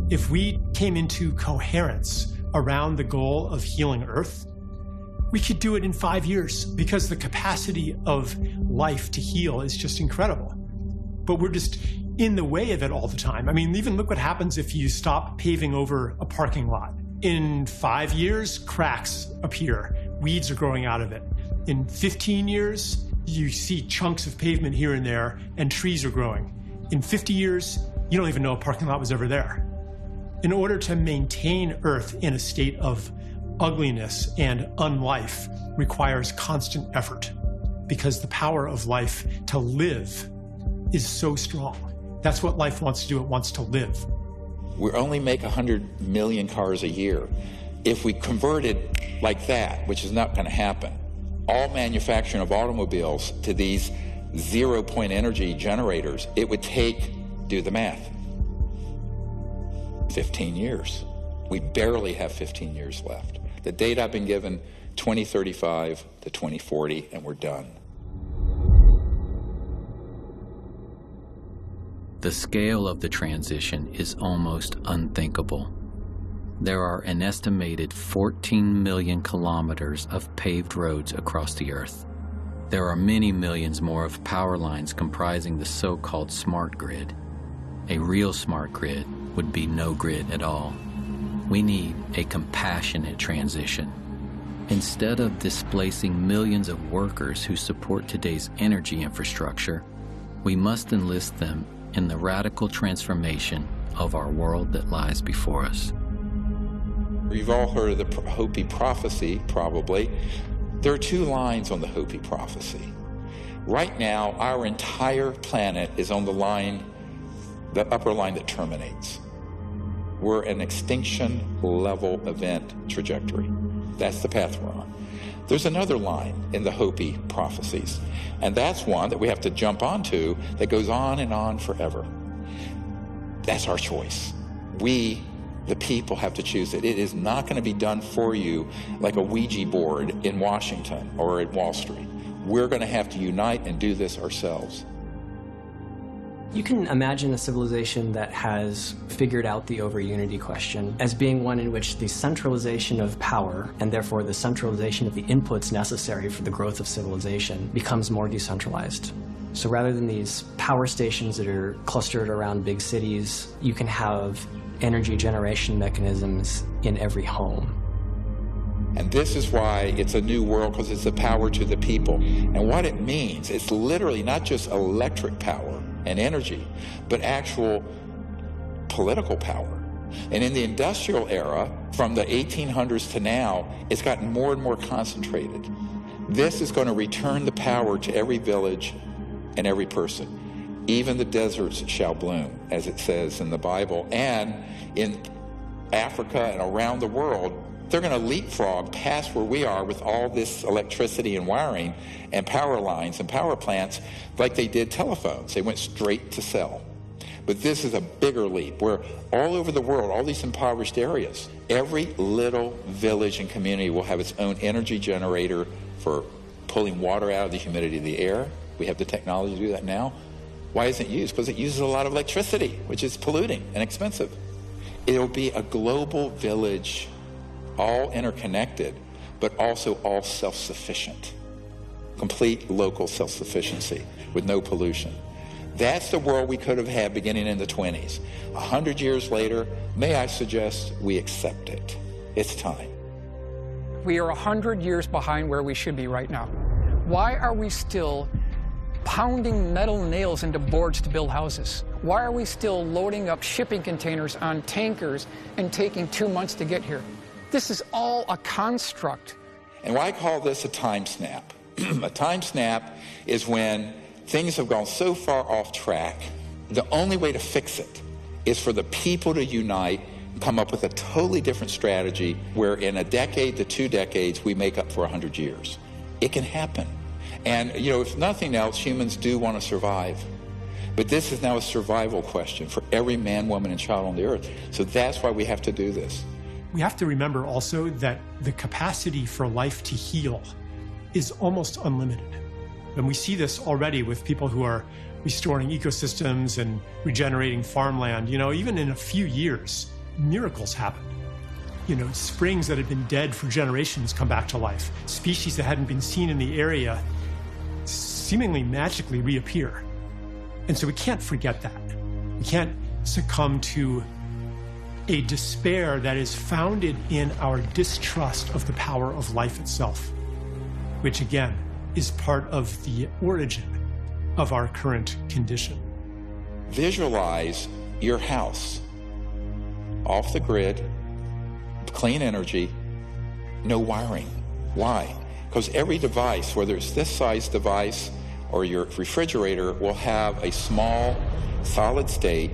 If we came into coherence around the goal of healing Earth, we could do it in 5 years because the capacity of life to heal is just incredible. But we're just in the way of it all the time. I mean, even look what happens if you stop paving over a parking lot. In 5 years, cracks appear. Weeds are growing out of it. In 15 years, you see chunks of pavement here and there, and trees are growing. In 50 years, you don't even know a parking lot was ever there. In order to maintain Earth in a state of ugliness and unlife requires constant effort, because the power of life to live is so strong. That's what life wants to do. It wants to live. We only make 100 million cars a year. If we converted like that, which is not going to happen, all manufacturing of automobiles to these zero-point energy generators, it would take, do the math, 15 years. We barely have 15 years left. The date I've been given, 2035 to 2040, and we're done. The scale of the transition is almost unthinkable. There are an estimated 14 million kilometers of paved roads across the Earth. There are many millions more of power lines comprising the so-called smart grid. A real smart grid would be no grid at all. We need a compassionate transition. Instead of displacing millions of workers who support today's energy infrastructure, we must enlist them in the radical transformation of our world that lies before us. You've all heard of the Hopi prophecy, probably. There are two lines on the Hopi prophecy. Right now, our entire planet is on the line, the upper line that terminates. We're an extinction level event trajectory. That's the path we're on. There's another line in the Hopi prophecies, and that's one that we have to jump onto that goes on and on forever. That's our choice. We, the people, have to choose it. It is not going to be done for you like a Ouija board in Washington or at Wall Street. We're going to have to unite and do this ourselves. You can imagine a civilization that has figured out the over-unity question as being one in which the centralization of power, and therefore the centralization of the inputs necessary for the growth of civilization, becomes more decentralized. So rather than these power stations that are clustered around big cities, you can have energy generation mechanisms in every home. And this is why it's a new world, because it's the power to the people. And what it means, it's literally not just electric power and energy, but actual political power. And in the industrial era, from the 1800s to now, it's gotten more and more concentrated. This is going to return the power to every village and every person. Even the deserts shall bloom, as it says in the Bible. And in Africa and around the world, they're going to leapfrog past where we are with all this electricity and wiring and power lines and power plants like they did telephones. They went straight to cell. But this is a bigger leap where all over the world, all these impoverished areas, every little village and community will have its own energy generator for pulling water out of the humidity of the air. We have the technology to do that now. Why isn't it used? Because it uses a lot of electricity, which is polluting and expensive. It'll be a global village, all interconnected, but also all self-sufficient. Complete local self-sufficiency with no pollution. That's the world we could have had beginning in the 20s. 100 years later, may I suggest we accept it. It's time. We are 100 years behind where we should be right now. Why are we still pounding metal nails into boards to build houses? Why are we still loading up shipping containers on tankers and taking 2 months to get here? This is all a construct. And why I call this a time snap? A time snap is when things have gone so far off track, the only way to fix it is for the people to unite and come up with a totally different strategy where in a decade to 2 decades, we make up for 100 years. It can happen. And, you know, if nothing else, humans do want to survive. But this is now a survival question for every man, woman, and child on the earth. So that's why we have to do this. We have to remember also that the capacity for life to heal is almost unlimited. And we see this already with people who are restoring ecosystems and regenerating farmland. You know, even in a few years, miracles happen. You know, springs that had been dead for generations come back to life. Species that hadn't been seen in the area seemingly magically reappear. And so we can't forget that. We can't succumb to a despair that is founded in our distrust of the power of life itself, which again is part of the origin of our current condition. Visualize your house off the grid, clean energy, no wiring. Why? Because every device, whether it's this size device or your refrigerator, will have a small, solid state,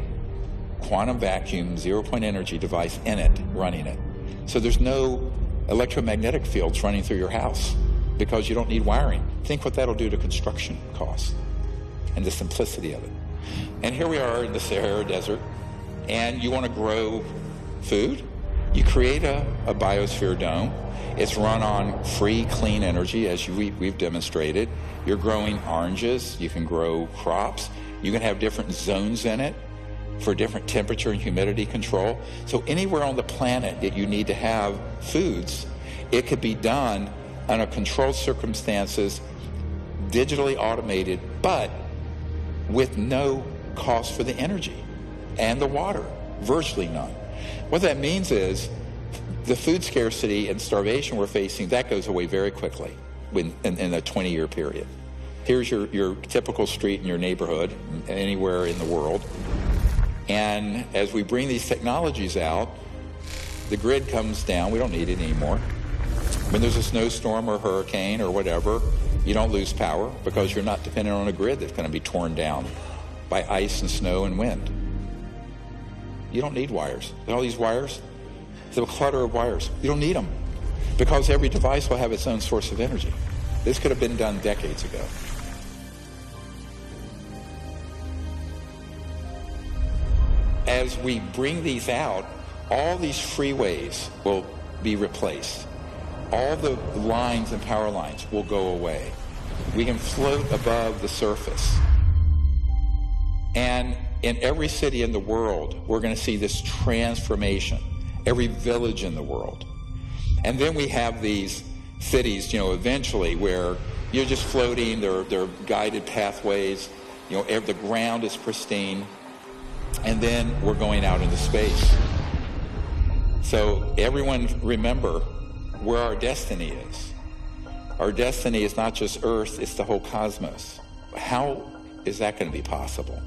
quantum vacuum, zero-point energy device in it, running it. So there's no electromagnetic fields running through your house because you don't need wiring. Think what that'll do to construction costs and the simplicity of it. And here we are in the Sahara Desert, and you want to grow food? You create a biosphere dome. It's run on free, clean energy, as we've demonstrated. You're growing oranges. You can grow crops. You can have different zones in it for different temperature and humidity control. So anywhere on the planet that you need to have foods, it could be done under controlled circumstances, digitally automated, but with no cost for the energy and the water, virtually none. What that means is the food scarcity and starvation we're facing, that goes away very quickly in a 20-year period. Here's your typical street in your neighborhood, anywhere in the world. And as we bring these technologies out, the grid comes down. We don't need it anymore. When there's a snowstorm or hurricane or whatever, you don't lose power because you're not dependent on a grid that's going to be torn down by ice and snow and wind. You don't need wires. All these wires, the clutter of wires, you don't need them because every device will have its own source of energy. This could have been done decades ago. As we bring these out, all these freeways will be replaced. All the lines and power lines will go away. We can float above the surface. And in every city in the world, we're going to see this transformation, every village in the world. And then we have these cities, eventually where you're just floating, there are guided pathways, the ground is pristine, and then we're going out into space. So everyone remember where our destiny is. Our destiny is not just Earth, it's the whole cosmos. How is that going to be possible?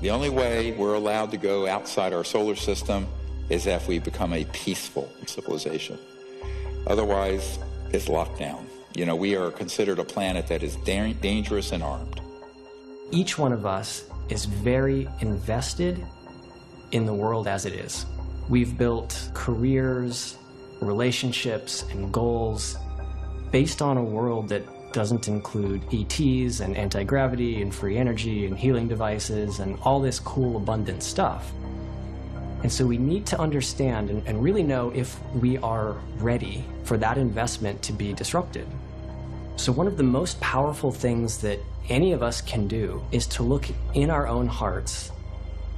The only way we're allowed to go outside our solar system is if we become a peaceful civilization. Otherwise, it's locked down. We are considered a planet that is dangerous and armed. Each one of us is very invested in the world as it is. We've built careers, relationships, and goals based on a world that doesn't include ETs and anti-gravity and free energy and healing devices and all this cool, abundant stuff. And so we need to understand and really know if we are ready for that investment to be disrupted. So one of the most powerful things that any of us can do is to look in our own hearts,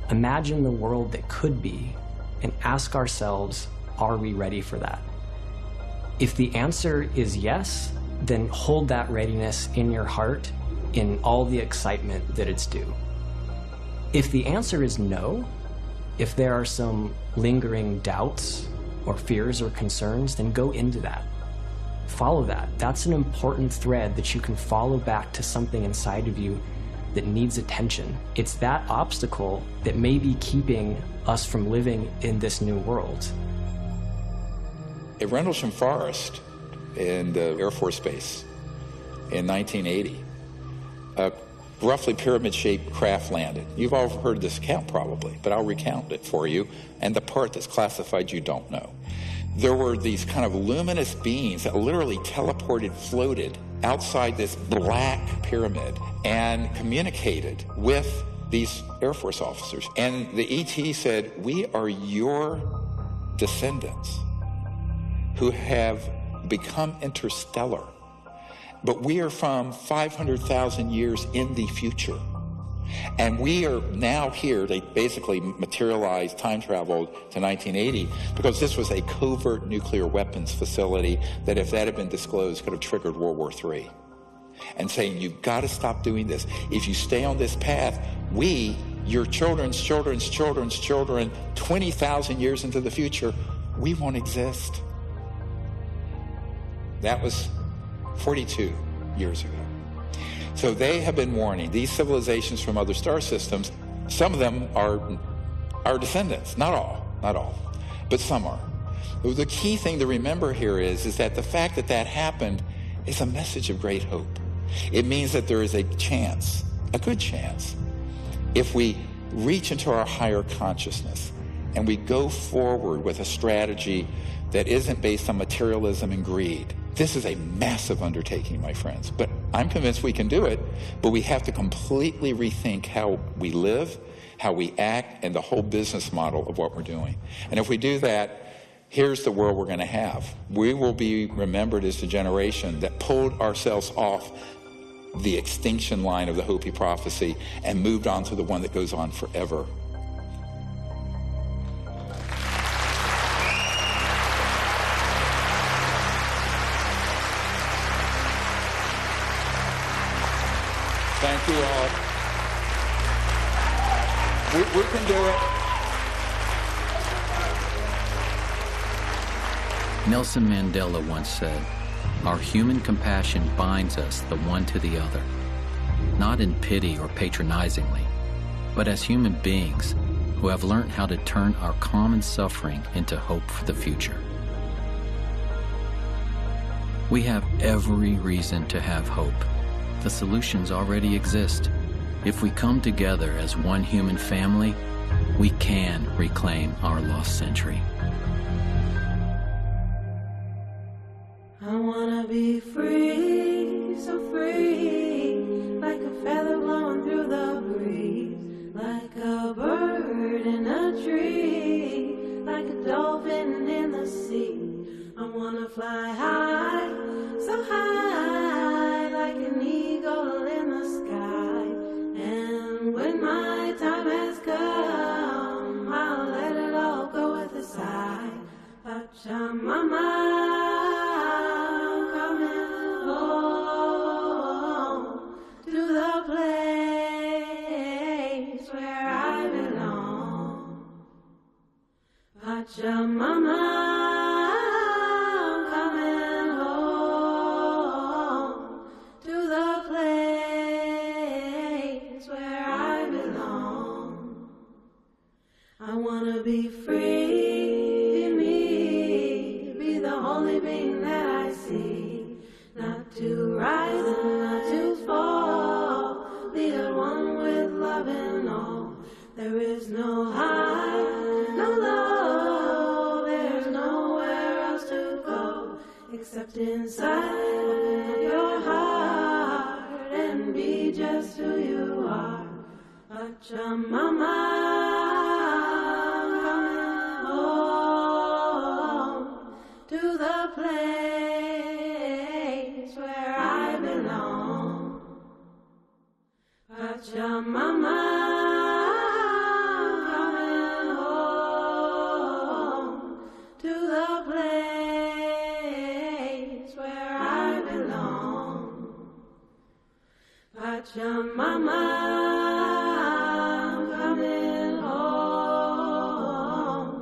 imagine the world that could be, and ask ourselves, are we ready for that? If the answer is yes, then hold that readiness in your heart in all the excitement that it's due. If the answer is no, if there are some lingering doubts or fears or concerns, then go into that. Follow that. That's an important thread that you can follow back to something inside of you that needs attention. It's that obstacle that may be keeping us from living in this new world. At Rendlesham Forest in the Air Force Base in 1980, a roughly pyramid-shaped craft landed. You've all heard this account probably, but I'll recount it for you, and the part that's classified you don't know. There were these kind of luminous beings that literally teleported, floated outside this black pyramid and communicated with these Air Force officers. And the ET said, we are your descendants who have become interstellar, but we are from 500,000 years in the future. And we are now here. They basically materialized, time traveled to 1980 because this was a covert nuclear weapons facility that, if that had been disclosed, could have triggered World War III. And saying, you've got to stop doing this. If you stay on this path, we, your children's children's children's children, 20,000 years into the future, we won't exist. That was 42 years ago. So they have been warning these civilizations from other star systems. Some of them are our descendants, not all, but some are. The key thing to remember here is that the fact that that happened is a message of great hope. It means that there is a chance, a good chance, if we reach into our higher consciousness and we go forward with a strategy that isn't based on materialism and greed. This is a massive undertaking, my friends, but I'm convinced we can do it, but we have to completely rethink how we live, how we act, and the whole business model of what we're doing. And if we do that, here's the world we're going to have. We will be remembered as the generation that pulled ourselves off the extinction line of the Hopi prophecy and moved on to the one that goes on forever. Thank you all. We can do it. Nelson Mandela once said, "Our human compassion binds us the one to the other, not in pity or patronizingly, but as human beings who have learned how to turn our common suffering into hope for the future." We have every reason to have hope. The solutions already exist. If we come together as one human family, we can reclaim our lost century. I wanna be free, so free, like a feather blowing through the breeze, like a bird in a tree, like a dolphin in the sea. I wanna fly high, so high, like an eagle in the sky. And when my time has come, I'll let it all go with a sigh. Pachamama, coming home to the place where I belong. Pachamama, coming home to the place where I belong. I wanna be free, be me, be the only being that I see. Not to rise and not to fall, be at one with love and all. There is no high, no low, there's nowhere else to go except inside your heart and be just who you are. Pachamama, coming home to the place where I belong. Pachamama, coming home to the place where I belong. Pachamama, coming home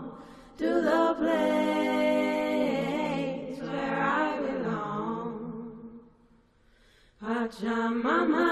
to the place where I belong. Pachamama.